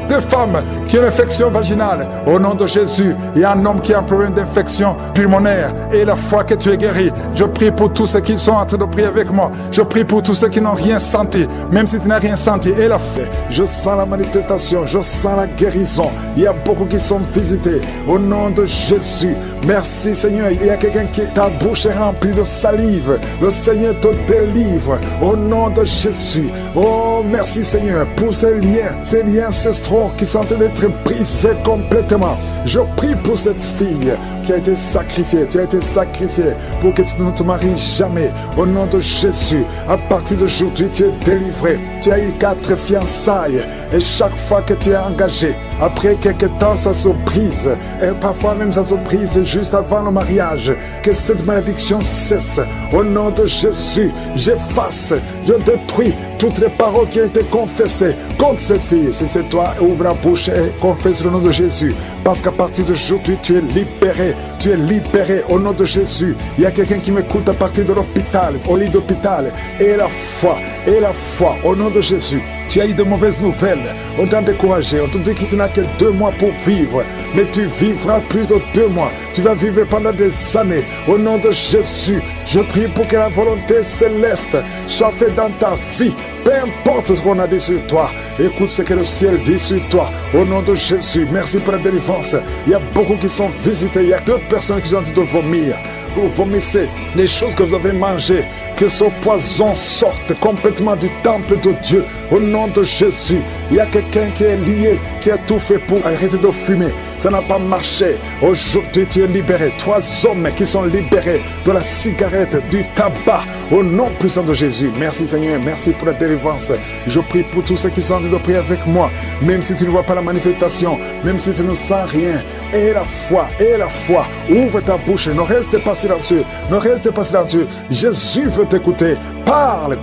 2 femmes qui ont une infection vaginale, au nom de Jésus. Il y a un homme qui a un problème d'infection pulmonaire et la foi que tu es guéri. Je prie pour tous ceux qui sont en train de prier avec moi. Je prie pour tous ceux qui n'ont rien senti, même si tu n'as rien senti. Et la foi, je sens la manifestation, je sens la guérison. Il y a beaucoup qui sont visités au nom de Jésus. Merci Seigneur. Il y a quelqu'un qui, ta bouche est remplie de salive. Le Seigneur te délivre au nom de Jésus. Oh, merci Seigneur pour ces liens ancestraux qui sont en train d'être brisés complètement. Je prie pour cette fille qui a été sacrifiée. Tu as été sacrifié pour que tu ne te maries jamais. Au nom de Jésus, à partir d'aujourd'hui, tu es délivré. Tu as eu 4 fiançailles et chaque fois que tu es engagé, après quelques temps, ça se brise. Et parfois même ça se brise juste avant le mariage. Que cette malédiction cesse. Au nom de Jésus, j'efface, je détruis toutes les paroles qui ont été confessées contre cette fille. Si c'est toi, ouvre la bouche et confesse le nom de Jésus. Parce qu'à partir d'aujourd'hui, tu es libéré. Tu es libéré au nom de Jésus. Il y a quelqu'un qui m'écoute à partir de l'hôpital, au lit d'hôpital. Et la foi, au nom de Jésus. Tu as eu de mauvaises nouvelles. On t'a découragé. On te dit que tu n'as que 2 mois pour vivre. Mais tu vivras plus de 2 mois. Tu vas vivre pendant des années. Au nom de Jésus, je prie pour que la volonté céleste soit faite dans ta vie. Peu importe ce qu'on a dit sur toi. Écoute ce que le ciel dit sur toi. Au nom de Jésus, merci pour la délivrance. Il y a beaucoup qui sont visités. Il y a 2 personnes qui sont en train de vomir. Vous vomissez les choses que vous avez mangées, que ce poison sorte complètement du temple de Dieu. Au nom de Jésus, il y a quelqu'un qui est lié, qui a tout fait pour arrêter de fumer. ça n'a pas marché. Aujourd'hui, tu es libéré. 3 hommes qui sont libérés de la cigarette, du tabac, au nom puissant de Jésus. Merci Seigneur, merci pour la délivrance. Je prie pour tous ceux qui sont en train de prier avec moi, même si tu ne vois pas la manifestation, même si tu ne sens rien. Et la foi, ouvre ta bouche, ne reste pas silencieux, ne reste pas silencieux. Jésus veut t'écouter. Parle,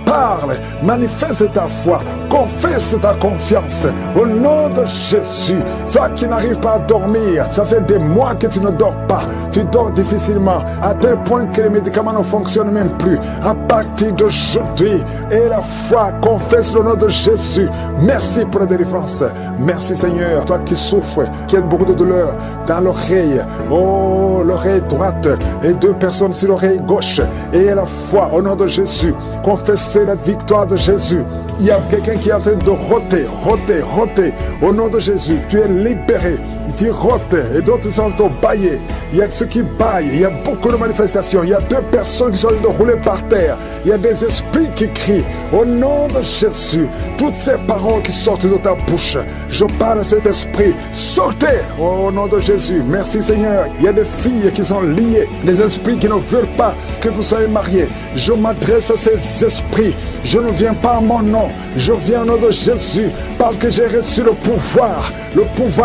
manifeste ta foi, confesse ta confiance au nom de Jésus. Toi qui n'arrives pas à dormir, ça fait des mois que tu ne dors pas, tu dors difficilement, à tel point que les médicaments ne fonctionnent même plus. À partir d'aujourd'hui, et la foi, confesse le nom de Jésus. Merci pour la délivrance. Merci Seigneur, toi qui souffres, qui as beaucoup de douleur dans l'oreille, l'oreille droite et 2 personnes sur l'oreille gauche. Et la foi au nom de Jésus, confessez la victoire de Jésus. Il y a quelqu'un qui est en train de roter. Au nom de Jésus, tu es libéré. Tu rotes et d'autres sont en bailler. Il y a ceux qui baillent. Il y a beaucoup de manifestations. Il y a 2 personnes qui sont en train de rouler par terre. Il y a des esprits qui crient. Au nom de Jésus, toutes ces paroles qui sortent de ta bouche, je parle à cet esprit. Sortez au nom de Jésus. Merci Seigneur. Il y a des filles qui sont liées. Des esprits qui ne veulent pas que vous soyez mariés. Je m'adresse à ces esprits. Je ne viens pas à mon nom. Je viens au nom de Jésus parce que j'ai reçu le pouvoir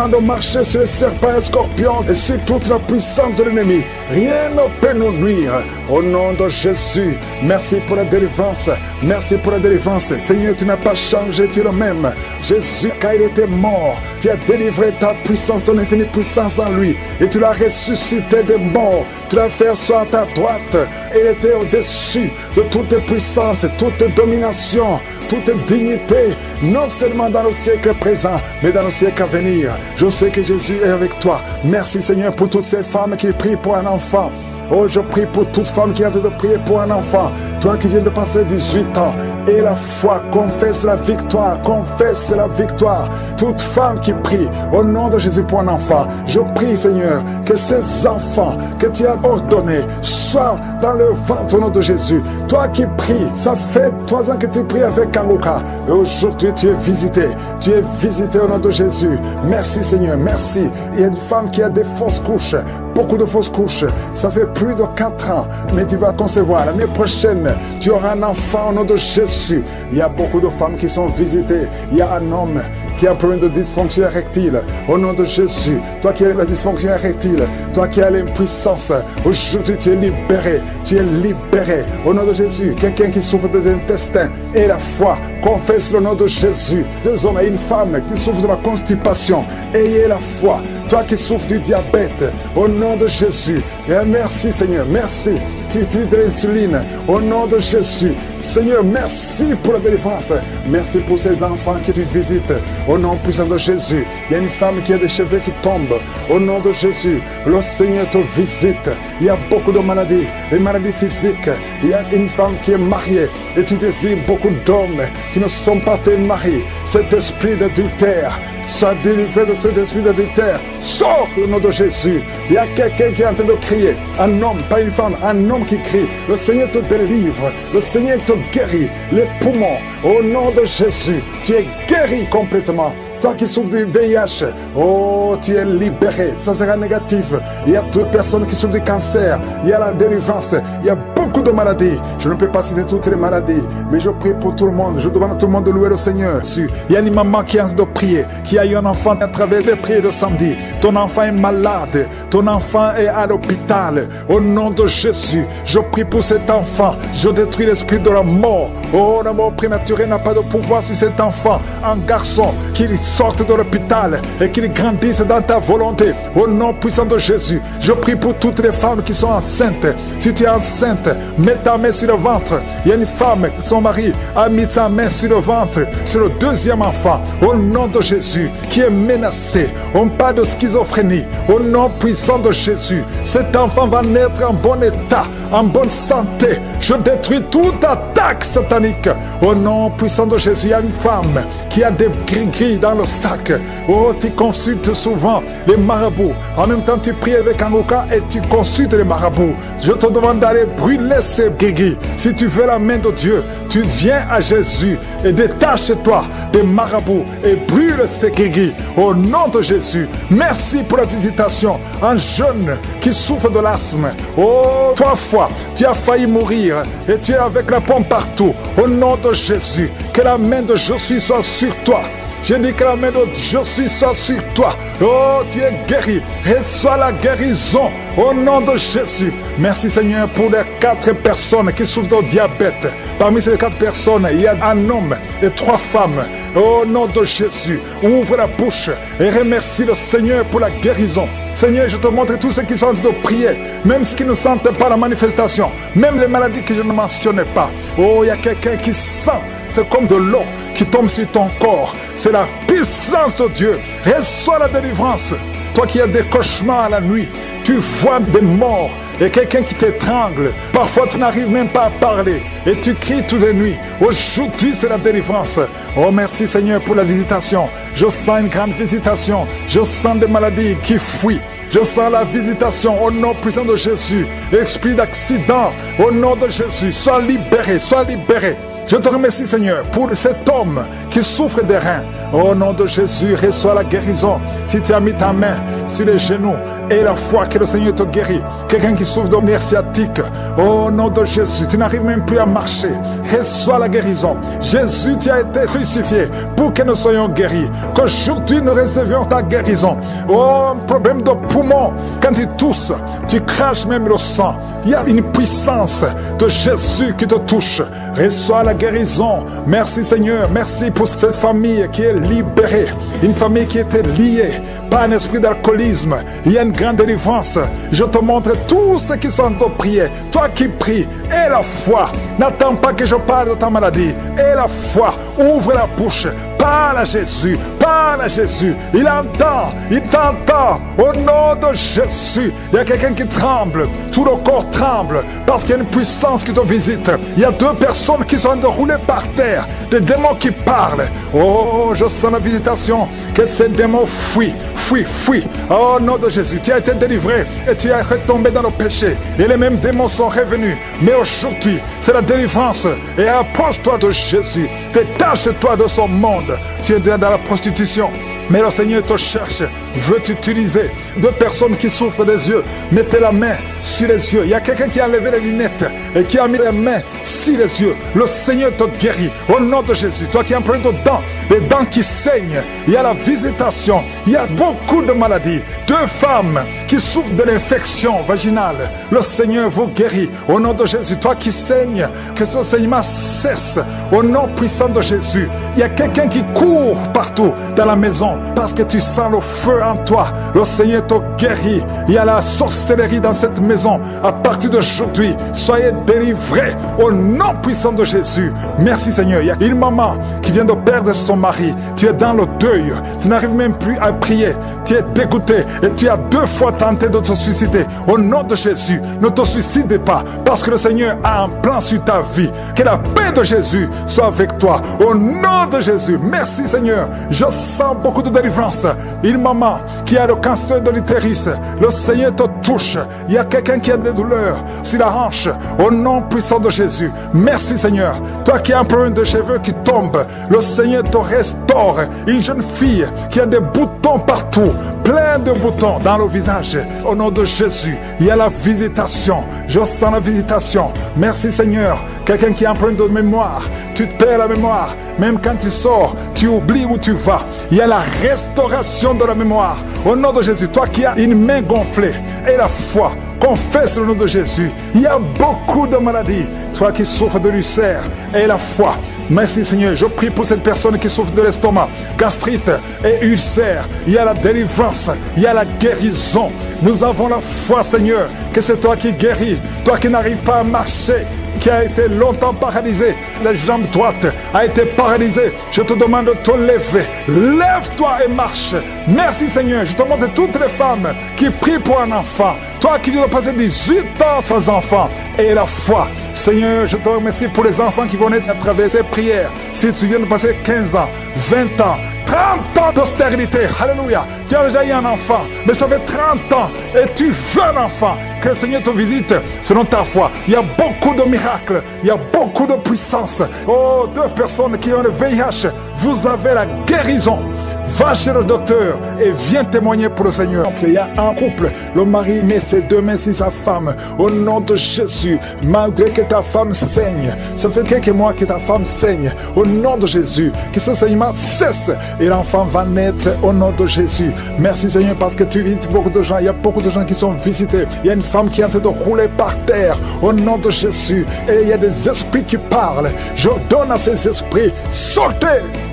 de marcher sur les serpents et les scorpions et sur toute la puissance de l'ennemi. Rien ne peut nous nuire. Au nom de Jésus, merci pour la délivrance. Merci pour la délivrance. Seigneur, tu n'as pas changé, tu es le même. Jésus, quand il était mort, tu as délivré ta puissance, ton infinie puissance en lui. Et tu l'as ressuscité des morts. Tu l'as fait asseoir à ta droite. Et il était au-dessus de toute puissance, toute domination, toute dignité, non seulement dans le siècle présent, mais dans le siècle à venir. Je sais que Jésus est avec toi. Merci Seigneur pour toutes ces femmes qui prient pour un enfant. Oh, je prie pour toute femme qui a de prier pour un enfant. Toi qui viens de passer 18 ans. Et la foi, confesse la victoire. Confesse la victoire. Toute femme qui prie au nom de Jésus pour un enfant. Je prie, Seigneur, que ces enfants que tu as ordonnés soient dans le ventre au nom de Jésus. Toi qui pries, ça fait 3 ans que tu pries avec Kanguka. Et aujourd'hui, tu es visité. Tu es visité au nom de Jésus. Merci, Seigneur. Merci. Il y a une femme qui a des fausses couches. Beaucoup de fausses couches. Ça fait plus de 4 ans, mais tu vas concevoir. L'année prochaine, tu auras un enfant au nom de Jésus. Il y a beaucoup de femmes qui sont visitées. Il y a un homme qui a un problème de dysfonction érectile. Au nom de Jésus, toi qui as la dysfonction érectile, toi qui as l'impuissance, aujourd'hui tu es libéré. Tu es libéré. Au nom de Jésus, quelqu'un qui souffre de l'intestin et la foi, confesse le nom de Jésus. 2 hommes et une femme qui souffrent de la constipation, ayez la foi. Toi qui souffres du diabète, au nom de Jésus, et merci Seigneur, merci. Tu utilises de l'insuline, au nom de Jésus. Seigneur, merci pour la délivrance. Merci pour ces enfants que tu visites, au nom puissant de Jésus. Il y a une femme qui a des cheveux qui tombent, au nom de Jésus. Le Seigneur te visite. Il y a beaucoup de maladies, des maladies physiques. Il y a une femme qui est mariée et tu désires beaucoup d'hommes qui ne sont pas tes maris. Cet esprit d'adultère, sois délivré de cet esprit d'adultère. Sors au nom de Jésus. Il y a quelqu'un qui est en train de crier. Un homme, pas une femme, un homme qui crie. Le Seigneur te délivre. Le Seigneur te guérit. Les poumons, au nom de Jésus, tu es guéri complètement. Toi qui souffres du VIH, oh, tu es libéré. Ça sera négatif. Il y a 2 personnes qui souffrent du cancer. Il y a la délivrance. Il y a beaucoup de maladies. Je ne peux pas citer toutes les maladies, mais je prie pour tout le monde. Je demande à tout le monde de louer le Seigneur. Il y a une maman qui est en train de prier, qui a eu un enfant à travers les prières de samedi. Ton enfant est malade. Ton enfant est à l'hôpital. Au nom de Jésus, je prie pour cet enfant. Je détruis l'esprit de la mort. Oh, la mort prématurée n'a pas de pouvoir sur cet enfant. Un garçon qu'il sorte de l'hôpital et qu'il grandisse dans ta volonté. Au nom puissant de Jésus, je prie pour toutes les femmes qui sont enceintes. Si tu es enceinte, mets ta main sur le ventre. Il y a une femme, son mari a mis sa main sur le ventre, sur le 2e enfant. Au nom de Jésus, qui est menacé. On parle de schizophrénie. Au nom puissant de Jésus, cet enfant va naître en bon état, en bonne santé. Je détruis toute attaque satanique. Au nom puissant de Jésus, il y a une femme qui a des gris-gris dans le sac. Oh, tu consultes souvent les marabouts. En même temps, tu pries avec Kanguka et tu consultes les marabouts. Je te demande d'aller brûler laisser guérir. Si tu veux la main de Dieu, tu viens à Jésus et détache-toi des marabouts et brûle ces guéris. Au nom de Jésus, merci pour la visitation. Un jeune qui souffre de l'asthme. Oh, 3 fois, tu as failli mourir et tu es avec la pompe partout. Au nom de Jésus, que la main de Jésus soit sur toi. Je dis que la main de Jésus soit sur toi. Oh, tu es guéri. Reçois la guérison au nom de Jésus. Merci Seigneur pour les 4 personnes qui souffrent de diabète. Parmi ces 4 personnes, il y a un homme et 3 femmes. Au nom de Jésus, ouvre la bouche et remercie le Seigneur pour la guérison. Seigneur, je te montre tous ceux qui sont en train de prier, même ceux qui ne sentent pas la manifestation, même les maladies que je ne mentionnais pas. Oh, il y a quelqu'un qui sent, c'est comme de l'eau qui tombe sur ton corps. C'est la puissance de Dieu. Reçois la délivrance. Toi qui as des cauchemars à la nuit, tu vois des morts et quelqu'un qui t'étrangle. Parfois, tu n'arrives même pas à parler et tu cries toutes les nuits. Aujourd'hui, c'est la délivrance. Oh, merci Seigneur pour la visitation. Je sens une grande visitation. Je sens des maladies qui fuient. Je sens la visitation au nom puissant de Jésus. Esprit d'accident, au nom de Jésus, sois libéré, sois libéré. Je te remercie Seigneur pour cet homme qui souffre des reins. Au nom de Jésus, reçois la guérison. Si tu as mis ta main sur les genoux et la foi que le Seigneur te guérit. Quelqu'un qui souffre de nerfs sciatiques. Au nom de Jésus, tu n'arrives même plus à marcher. Reçois la guérison. Jésus, tu as été crucifié pour que nous soyons guéris. Qu'aujourd'hui nous recevions ta guérison. Oh, un problème de poumon. Quand tu tousses, tu craches même le sang. Il y a une puissance de Jésus qui te touche. Reçois la guérison. Merci Seigneur. Merci pour cette famille qui est libérée. Une famille qui était liée par un esprit d'alcoolisme. Il y a une grande délivrance. Je te montre tous ceux qui sont en train de prier. Toi qui pries, aie la foi. N'attends pas que je parle de ta maladie. Aie la foi. Ouvre la bouche. Parle à Jésus, parle à Jésus. Il entend, il t'entend. Au nom de Jésus, il y a quelqu'un qui tremble. Tout le corps tremble parce qu'il y a une puissance qui te visite. Il y a 2 personnes qui sont en train de rouler par terre. Des démons qui parlent. Oh, je sens la visitation. Que ces démons fuient, fuient, fuient. Au nom de Jésus, tu as été délivré et tu es retombé dans le péché. Et les mêmes démons sont revenus. Mais aujourd'hui, c'est la délivrance. Et approche-toi de Jésus. Détache-toi de son monde. Tu es dans la prostitution, mais le Seigneur te cherche, veut t'utiliser. 2 personnes qui souffrent des yeux, mettez la main sur les yeux. Il y a quelqu'un qui a enlevé les lunettes et qui a mis les mains sur les yeux. Le Seigneur te guérit au nom de Jésus. Toi qui as un problème de dents, les dents qui saignent, il y a la visitation. Il y a beaucoup de maladies. 2 femmes qui souffrent de l'infection vaginale. Le Seigneur vous guérit au nom de Jésus. Toi qui saignes, que ce saignement cesse au nom puissant de Jésus. Il y a quelqu'un qui court partout dans la maison parce que tu sens le feu en toi. Le Seigneur te guérit. Il y a la sorcellerie dans cette maison. À partir d'aujourd'hui, soyez délivrés au nom puissant de Jésus. Merci Seigneur. Il y a une maman qui vient de perdre son mari. Tu es dans le deuil. Tu n'arrives même plus à prier. Tu es dégoûté et tu as 2 fois tenté de te suicider. Au nom de Jésus, ne te suicide pas parce que le Seigneur a un plan sur ta vie. Que la paix de Jésus soit avec toi. Au nom de Jésus. Merci Seigneur. Je sens beaucoup de délivrance. Une maman qui a le cancer de l'utérus. Le Seigneur te touche. Il y a quelqu'un qui a des douleurs sur la hanche. Au nom puissant de Jésus. Merci Seigneur. Toi qui as un problème de cheveux qui tombe, le Seigneur te restaure. Une jeune fille qui a des boutons partout, plein de boutons dans le visage. Au nom de Jésus, il y a la visitation. Je sens la visitation. Merci Seigneur. Quelqu'un qui a un problème de mémoire, tu perds la mémoire. Même quand tu sors, tu oublies où tu vas. Il y a la restauration de la mémoire. Au nom de Jésus, toi qui as une main gonflée et la foi, confesse le nom de Jésus. Il y a beaucoup de maladies. Toi qui souffres de l'ulcère et la foi. Merci Seigneur. Je prie pour cette personne qui souffre de l'estomac, gastrite et ulcère. Il y a la délivrance. Il y a la guérison. Nous avons la foi Seigneur que c'est toi qui guéris. Toi qui n'arrives pas à marcher, qui a été longtemps paralysé, la jambe droite a été paralysée. Je te demande de te lever. Lève-toi et marche. Merci Seigneur. Je te demande toutes les femmes qui prient pour un enfant. Toi qui viens de passer 18 ans sans enfant et la foi. Seigneur, je te remercie pour les enfants qui vont naître à travers ces prières. Si tu viens de passer 15 ans, 20 ans, 30 ans d'austérité. Alléluia. Tu as déjà eu un enfant, mais ça fait 30 ans et tu veux un enfant. Que le Seigneur te visite selon ta foi. Il y a beaucoup de miracles, il y a beaucoup de puissance. Oh, 2 personnes qui ont le VIH, vous avez la guérison. Va chez le docteur et viens témoigner pour le Seigneur. Il y a un couple, le mari met ses 2 mains sur sa femme. Au nom de Jésus, malgré que ta femme saigne, ça fait quelques mois que ta femme saigne. Au nom de Jésus, que ce saignement cesse et l'enfant va naître au nom de Jésus. Merci Seigneur parce que tu visites beaucoup de gens. Il y a beaucoup de gens qui sont visités. Il y a une femme qui est en train de rouler par terre au nom de Jésus. Et il y a des esprits qui parlent. J'ordonne à ces esprits, sortez,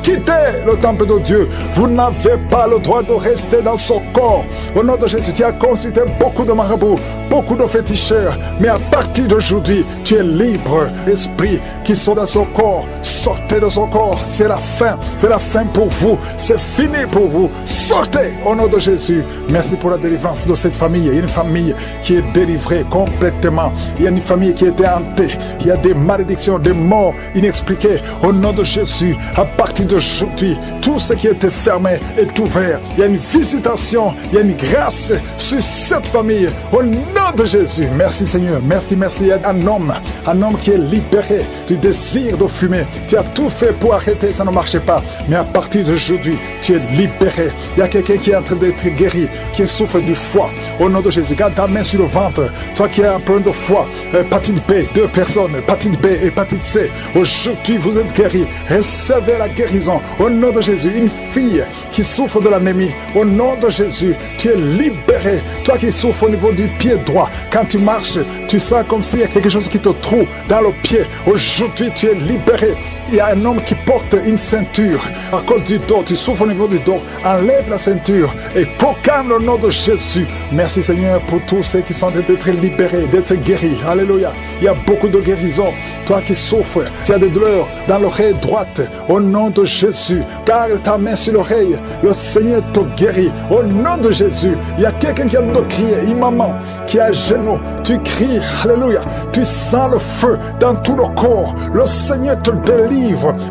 quittez le temple de Dieu. Vous n'avez pas le droit de rester dans son corps. Au nom de Jésus, tu as consulté beaucoup de marabouts, beaucoup de féticheurs, mais à partir d'aujourd'hui, tu es libre. Esprit qui sont dans son corps, sortez de son corps. C'est la fin pour vous. C'est fini pour vous. Sortez au nom de Jésus. Merci pour la délivrance de cette famille. Il y a une famille qui est délivrée complètement. Il y a une famille qui était hantée. Il y a des malédictions, des morts inexpliquées. Au nom de Jésus, à partir d'aujourd'hui, tout ce qui était fermé est ouvert. Il y a une visitation, il y a une grâce sur cette famille. Au nom de Jésus, merci Seigneur, merci. Il y a un homme qui est libéré du désir de fumer. Tu as tout fait pour arrêter, ça ne marchait pas. Mais à partir d'aujourd'hui, tu es libéré. Il y a quelqu'un qui est en train d'être guéri, qui souffre du foie. Au nom de Jésus, garde ta main sur le ventre. Toi qui as un problème de foie, hépatite B, 2 personnes, hépatite B, hépatite C. Aujourd'hui, vous êtes guéris. Recevez la guérison. Au nom de Jésus, une fille qui souffre de l'anémie, au nom de Jésus, tu es libéré. Toi qui souffres au niveau du pied droit, quand tu marches, tu sens comme s'il y a quelque chose qui te trouve dans le pied. Aujourd'hui, tu es libéré. Il y a un homme qui porte une ceinture à cause du dos. Tu souffres au niveau du dos. Enlève la ceinture et proclame le nom de Jésus. Merci Seigneur pour tous ceux qui sont d'être libérés, d'être guéris. Alléluia. Il y a beaucoup de guérisons. Toi qui souffres, tu as des douleurs dans l'oreille droite. Au nom de Jésus, garde ta main sur l'oreille. Le Seigneur te guérit. Au nom de Jésus, il y a quelqu'un qui a de crier. Une maman qui est à genoux. Tu cries. Alléluia. Tu sens le feu dans tout le corps. Le Seigneur te délivre.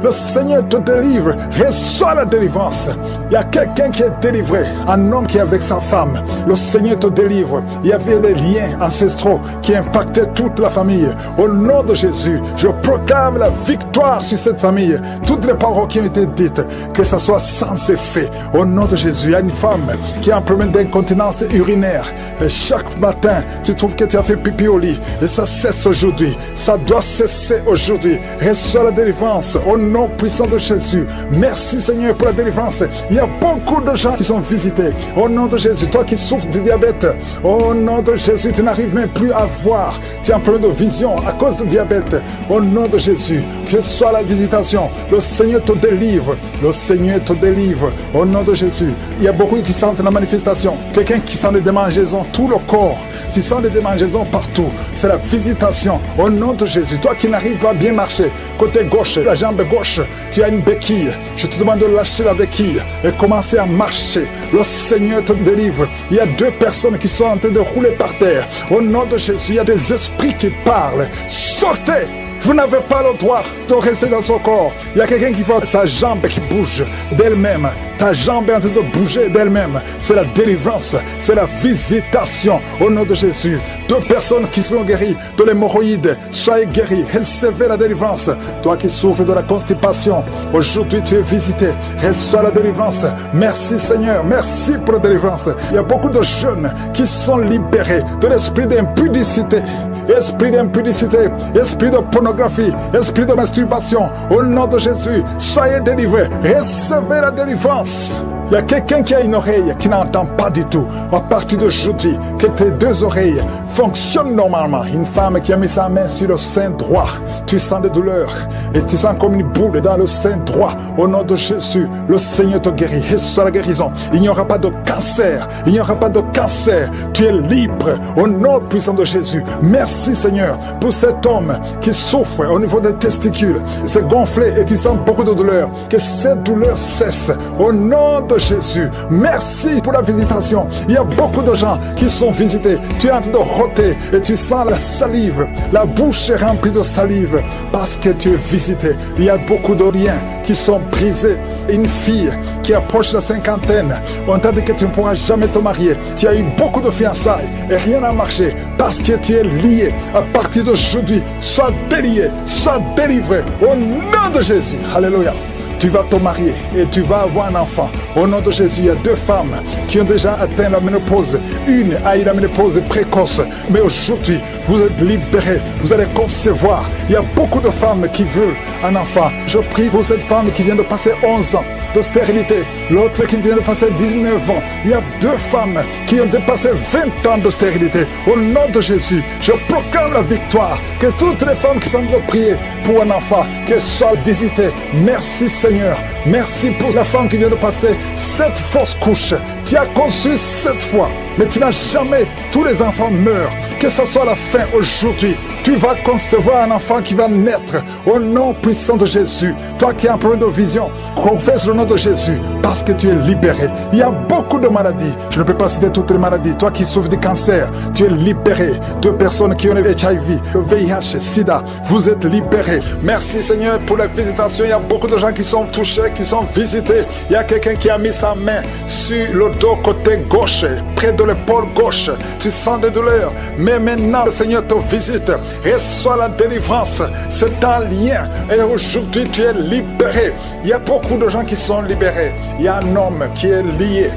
Le Seigneur te délivre. Reçois la délivrance. Il y a quelqu'un qui est délivré. Un homme qui est avec sa femme. Le Seigneur te délivre. Il y avait des liens ancestraux qui impactaient toute la famille. Au nom de Jésus, je proclame la victoire sur cette famille. Toutes les paroles qui ont été dites, que ça soit sans effet. Au nom de Jésus, il y a une femme qui a un problème d'incontinence urinaire. Et chaque matin, tu trouves que tu as fait pipi au lit. Et ça cesse aujourd'hui. Ça doit cesser aujourd'hui. Reçois la délivrance au nom puissant de Jésus. Merci Seigneur pour la délivrance. Il y a beaucoup de gens qui sont visités. Au nom de Jésus, toi qui souffres du diabète, au nom de Jésus, tu n'arrives même plus à voir. Tu as un problème de vision à cause du diabète. Au nom de Jésus, reçois la visitation. Le Seigneur te délivre. Le Seigneur te délivre. Au nom de Jésus, il y a beaucoup qui sentent la manifestation. Quelqu'un qui sent des démangeaisons, tout le corps. Tu sens des démangeaisons partout. C'est la visitation. Au nom de Jésus, toi qui n'arrives pas à bien marcher, côté gauche, la jambe gauche, tu as une béquille. Je te demande de lâcher la béquille et commencer à marcher. Le Seigneur te délivre. Il y a 2 personnes qui sont en train de rouler par terre. Au nom de Jésus, il y a des esprits qui parlent. Sortez! Vous n'avez pas le droit de rester dans son corps. Il y a quelqu'un qui voit sa jambe qui bouge d'elle-même. Ta jambe est en train de bouger d'elle-même. C'est la délivrance, c'est la visitation. Au nom de Jésus, 2 personnes qui seront guéries de l'hémorroïde, soyez guéris, recevez la délivrance. Toi qui souffres de la constipation, aujourd'hui tu es visité. Reçois la délivrance. Merci Seigneur, merci pour la délivrance. Il y a beaucoup de jeunes qui sont libérés de l'esprit d'impudicité. Esprit d'impudicité, esprit de pornographie, esprit de masturbation. Au nom de Jésus, soyez délivrés. Recevez la délivrance. Il y a quelqu'un qui a une oreille qui n'entend pas du tout. À partir d'aujourd'hui, que tes 2 oreilles fonctionnent normalement. Une femme qui a mis sa main sur le sein droit. Tu sens des douleurs et tu sens comme une boule dans le sein droit. Au nom de Jésus, le Seigneur te guérit. Reçois la guérison. Il n'y aura pas de cancer. Il n'y aura pas de cancer. Tu es libre. Au nom puissant de Jésus. Merci Seigneur pour cet homme qui souffre au niveau des testicules. C'est gonflé et tu sens beaucoup de douleur. Que cette douleur cesse. Au nom de Jésus. Merci pour la visitation. Il y a beaucoup de gens qui sont visités. Tu es en train de côté et tu sens la salive. La bouche est remplie de salive parce que tu es visité. Il y a beaucoup de liens qui sont brisés. Une fille qui approche la cinquantaine, on t'a dit que tu ne pourras jamais te marier. Tu as eu beaucoup de fiançailles et rien n'a marché parce que tu es lié. À partir d'aujourd'hui, sois délié, sois délivré au nom de Jésus. Alléluia. Tu vas te marier et tu vas avoir un enfant. Au nom de Jésus, il y a 2 femmes qui ont déjà atteint la ménopause. Une a eu la ménopause précoce. Mais aujourd'hui, vous êtes libérés. Vous allez concevoir. Il y a beaucoup de femmes qui veulent un enfant. Je prie pour cette femme qui vient de passer 11 ans de stérilité. L'autre qui vient de passer 19 ans. Il y a 2 femmes qui ont dépassé 20 ans de stérilité. Au nom de Jésus, je proclame la victoire. Que toutes les femmes qui sont en train de prier pour un enfant, qu'elles soient visitées. Merci Seigneur. Merci pour la femme qui vient de passer 7 fausses couches. Tu as conçu 7 fois, mais tu n'as jamais. Tous les enfants meurent. Que ce soit la fin aujourd'hui. Tu vas concevoir un enfant qui va naître au nom puissant de Jésus. Toi qui as un problème de vision, confesse le nom de Jésus parce que tu es libéré. Il y a beaucoup de maladies. Je ne peux pas citer toutes les maladies. Toi qui souffres du cancer, tu es libéré. 2 personnes qui ont le HIV, le VIH, SIDA, vous êtes libérés. Merci Seigneur pour la visitation. Il y a beaucoup de gens qui sont touchés, qui sont visités. Il y a quelqu'un qui a mis sa main sur le dos côté gauche, près de l'épaule gauche. Tu sens des douleurs. Mais maintenant, le Seigneur te visite. Reçois la délivrance. C'est un lien. Et aujourd'hui, tu es libéré. Il y a beaucoup de gens qui sont libérés. Il y a un homme qui est lié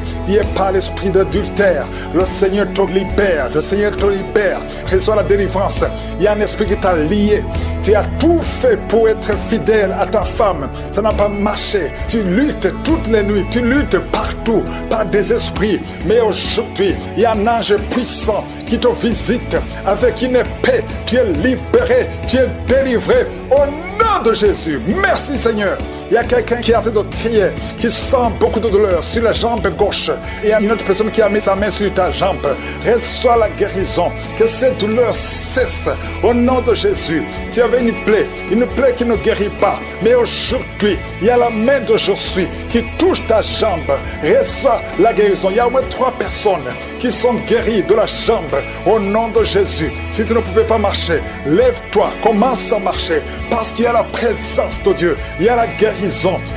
par l'esprit d'adultère. Le Seigneur te libère. Le Seigneur te libère. Reçois la délivrance. Il y a un esprit qui t'a lié. Tu as tout fait pour être fidèle à ta femme. Ça n'a pas marché. Tu luttes toutes les nuits. Tu luttes partout par des esprits. Mais aujourd'hui, il y a un ange puissant qui te visite avec une épée. Tu es libéré. Tu es délivré au nom de Jésus. Merci Seigneur. Il y a quelqu'un qui est en train de crier, qui sent beaucoup de douleur sur la jambe gauche. Et il y a une autre personne qui a mis sa main sur ta jambe. Reçois la guérison. Que cette douleur cesse au nom de Jésus. Tu avais une plaie qui ne guérit pas. Mais aujourd'hui, il y a la main de Josué qui touche ta jambe. Reçois la guérison. Il y a au moins 3 personnes qui sont guéries de la jambe au nom de Jésus. Si tu ne pouvais pas marcher, lève-toi, commence à marcher. Parce qu'il y a la présence de Dieu. Il y a la guérison.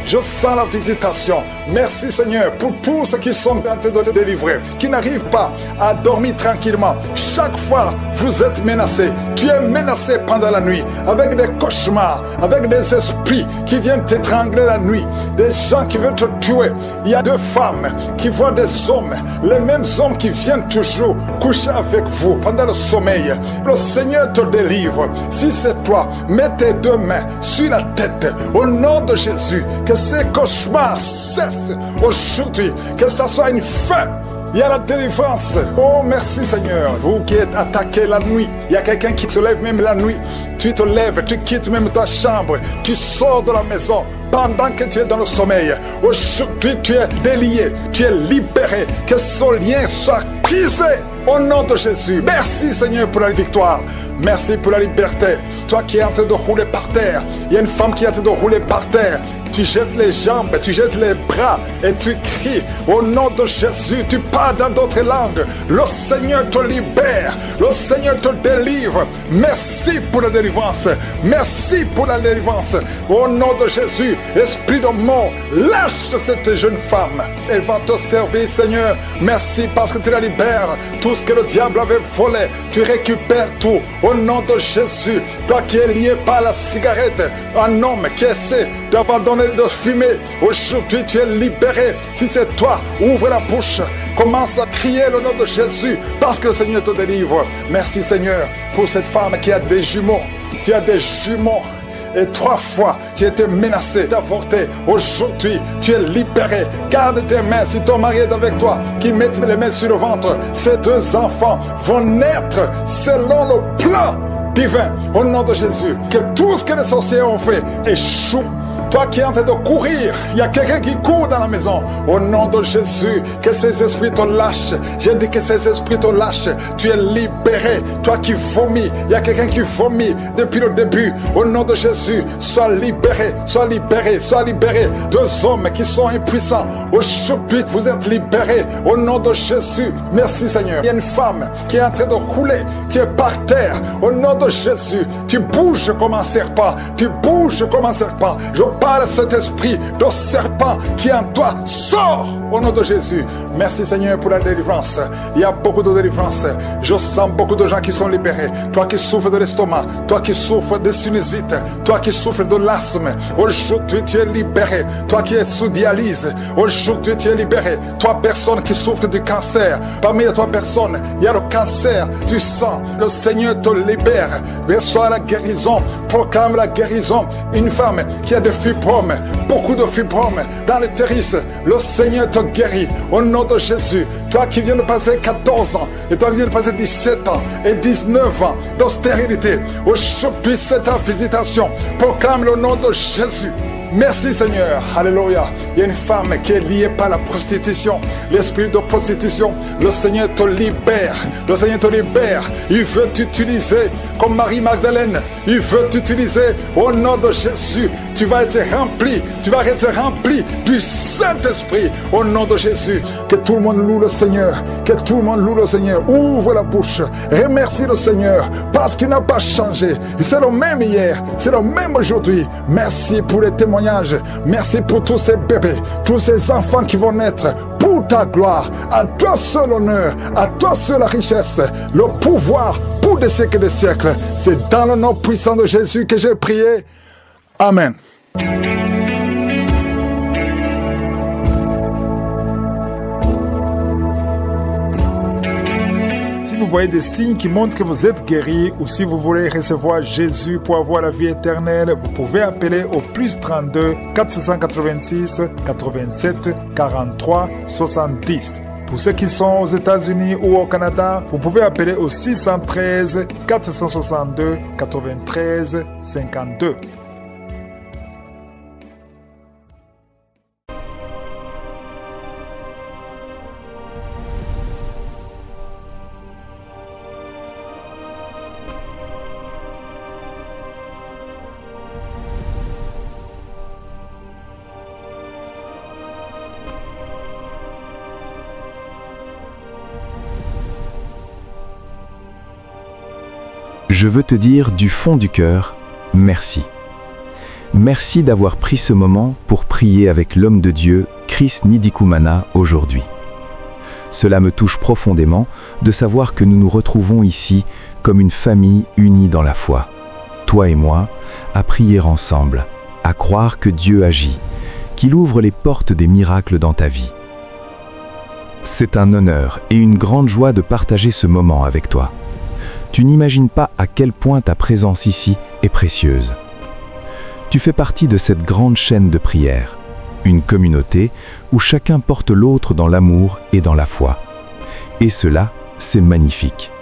Je sens la visitation. Merci Seigneur pour tous ceux qui sont en train de te délivrer, qui n'arrivent pas à dormir tranquillement. Chaque fois, vous êtes menacé. Tu es menacé pendant la nuit avec des cauchemars, avec des esprits qui viennent t'étrangler la nuit, des gens qui veulent te tuer. Il y a 2 femmes qui voient des hommes, les mêmes hommes qui viennent toujours coucher avec vous pendant le sommeil. Le Seigneur te délivre. Si c'est toi, mets tes 2 mains sur la tête au nom de Jésus. Que ces cauchemars cessent aujourd'hui, que ça soit une fin. Il y a la délivrance. Oh, merci Seigneur. Vous qui êtes attaqués la nuit, il y a quelqu'un qui se lève même la nuit. Tu te lèves, tu quittes même ta chambre, tu sors de la maison pendant que tu es dans le sommeil. Aujourd'hui, tu es délié, tu es libéré. Que ce lien soit brisé au nom de Jésus. Merci Seigneur pour la victoire. Merci pour la liberté. Toi qui es en train de rouler par terre, il y a une femme qui est en train de rouler par terre. Tu jettes les jambes, tu jettes les bras et tu cries au nom de Jésus. Tu parles dans d'autres langues. Le Seigneur te libère. Le Seigneur te délivre. Merci pour la délivrance. Merci pour la délivrance. Au nom de Jésus, esprit de mort, lâche cette jeune femme. Elle va te servir, Seigneur. Merci parce que tu la libères. Tout ce que le diable avait volé, tu récupères tout. Au nom de Jésus, toi qui es lié par la cigarette, un homme qui essaie d'abandonner de fumer, aujourd'hui tu es libéré. Si c'est toi, ouvre la bouche, commence à crier le nom de Jésus parce que le Seigneur te délivre. Merci Seigneur pour cette femme qui a des jumeaux. Tu as des jumeaux et 3 fois tu étais menacé d'avorter. Aujourd'hui tu es libéré. Garde tes mains si ton mari est avec toi, qu'il mette les mains sur le ventre. Ces 2 enfants vont naître selon le plan divin au nom de Jésus. Que tout ce que les sorciers ont fait échoue Toi qui es en train de courir, il y a quelqu'un qui court dans la maison. Au nom de Jésus, que ces esprits te lâchent. Je dis que ces esprits te lâchent. Tu es libéré. Toi qui vomis, il y a quelqu'un qui vomit depuis le début. Au nom de Jésus, sois libéré, sois libéré, sois libéré. Deux hommes qui sont impuissants. Aujourd'hui, vous êtes libérés. Au nom de Jésus, merci Seigneur. Il y a une femme qui est en train de rouler. Tu es par terre. Au nom de Jésus, tu bouges comme un serpent. Tu bouges comme un serpent. Je parle à cet esprit de serpent qui est en toi. Sors au nom de Jésus. Merci Seigneur pour la délivrance. Il y a beaucoup de délivrance. Je sens beaucoup de gens qui sont libérés. Toi qui souffres de l'estomac, toi qui souffres de sinusite, toi qui souffres de l'asthme, aujourd'hui tu es libéré. Toi qui es sous dialyse, aujourd'hui tu es libéré. Toi personne qui souffre du cancer, parmi les 3 personnes, il y a le cancer du sang. Le Seigneur te libère. Reçois la guérison, proclame la guérison. Une femme qui a des fibromes, beaucoup de fibromes dans l'utérus, le Seigneur te guérit au nom de Jésus. Toi qui viens de passer 14 ans, et toi qui viens de passer 17 ans et 19 ans de stérilité, aujourd'hui c'est ta visitation. Proclame le nom de Jésus. Merci Seigneur, alléluia. Il y a une femme qui est liée par la prostitution, l'esprit de prostitution. Le Seigneur te libère, le Seigneur te libère. Il veut t'utiliser comme Marie-Magdalène. Il veut t'utiliser au nom de Jésus. Tu vas être rempli, tu vas être rempli du Saint-Esprit au nom de Jésus. Que tout le monde loue le Seigneur, que tout le monde loue le Seigneur. Ouvre la bouche, remercie le Seigneur parce qu'il n'a pas changé. C'est le même hier, c'est le même aujourd'hui. Merci pour les témoignages. Merci pour tous ces bébés, tous ces enfants qui vont naître pour ta gloire. À toi seul l'honneur, à toi seul la richesse, le pouvoir pour des siècles et des siècles. C'est dans le nom puissant de Jésus que j'ai prié. Amen. Si vous voyez des signes qui montrent que vous êtes guéri ou si vous voulez recevoir Jésus pour avoir la vie éternelle, vous pouvez appeler au +32 486 87 43 70. Pour ceux qui sont aux États-Unis ou au Canada, vous pouvez appeler au 613 462 93 52. Je veux te dire du fond du cœur, merci. Merci d'avoir pris ce moment pour prier avec l'homme de Dieu, Chris Nidikumana, aujourd'hui. Cela me touche profondément de savoir que nous nous retrouvons ici comme une famille unie dans la foi. Toi et moi, à prier ensemble, à croire que Dieu agit, qu'il ouvre les portes des miracles dans ta vie. C'est un honneur et une grande joie de partager ce moment avec toi. Tu n'imagines pas à quel point ta présence ici est précieuse. Tu fais partie de cette grande chaîne de prière, une communauté où chacun porte l'autre dans l'amour et dans la foi. Et cela, c'est magnifique.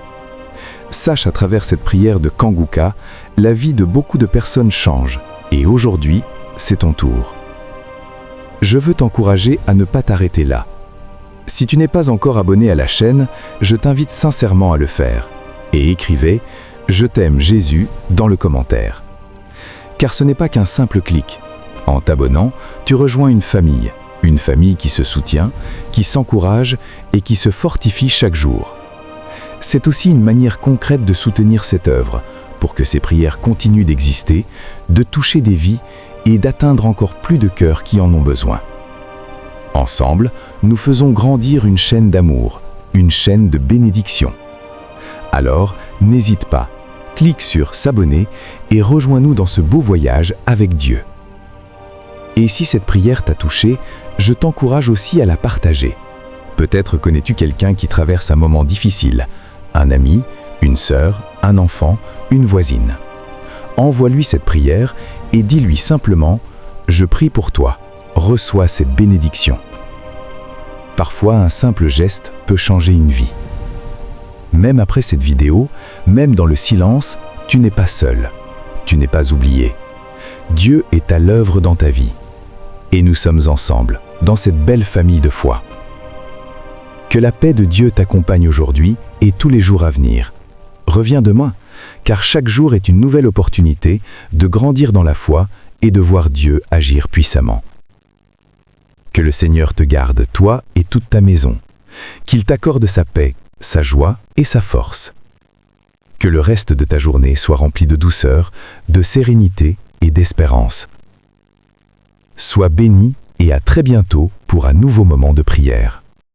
Sache à travers cette prière de Kanguka, la vie de beaucoup de personnes change. Et aujourd'hui, c'est ton tour. Je veux t'encourager à ne pas t'arrêter là. Si tu n'es pas encore abonné à la chaîne, je t'invite sincèrement à le faire. Et écrivez « Je t'aime Jésus » dans le commentaire. Car ce n'est pas qu'un simple clic. En t'abonnant, tu rejoins une famille qui se soutient, qui s'encourage et qui se fortifie chaque jour. C'est aussi une manière concrète de soutenir cette œuvre, pour que ces prières continuent d'exister, de toucher des vies et d'atteindre encore plus de cœurs qui en ont besoin. Ensemble, nous faisons grandir une chaîne d'amour, une chaîne de bénédiction. Alors, n'hésite pas, clique sur s'abonner et rejoins-nous dans ce beau voyage avec Dieu. Et si cette prière t'a touché, je t'encourage aussi à la partager. Peut-être connais-tu quelqu'un qui traverse un moment difficile, un ami, une sœur, un enfant, une voisine. Envoie-lui cette prière et dis-lui simplement « Je prie pour toi, reçois cette bénédiction ». Parfois, un simple geste peut changer une vie. Même après cette vidéo, même dans le silence, tu n'es pas seul, tu n'es pas oublié. Dieu est à l'œuvre dans ta vie. Et nous sommes ensemble, dans cette belle famille de foi. Que la paix de Dieu t'accompagne aujourd'hui et tous les jours à venir. Reviens demain, car chaque jour est une nouvelle opportunité de grandir dans la foi et de voir Dieu agir puissamment. Que le Seigneur te garde, toi et toute ta maison. Qu'il t'accorde sa paix, sa joie et sa force. Que le reste de ta journée soit rempli de douceur, de sérénité et d'espérance. Sois béni et à très bientôt pour un nouveau moment de prière.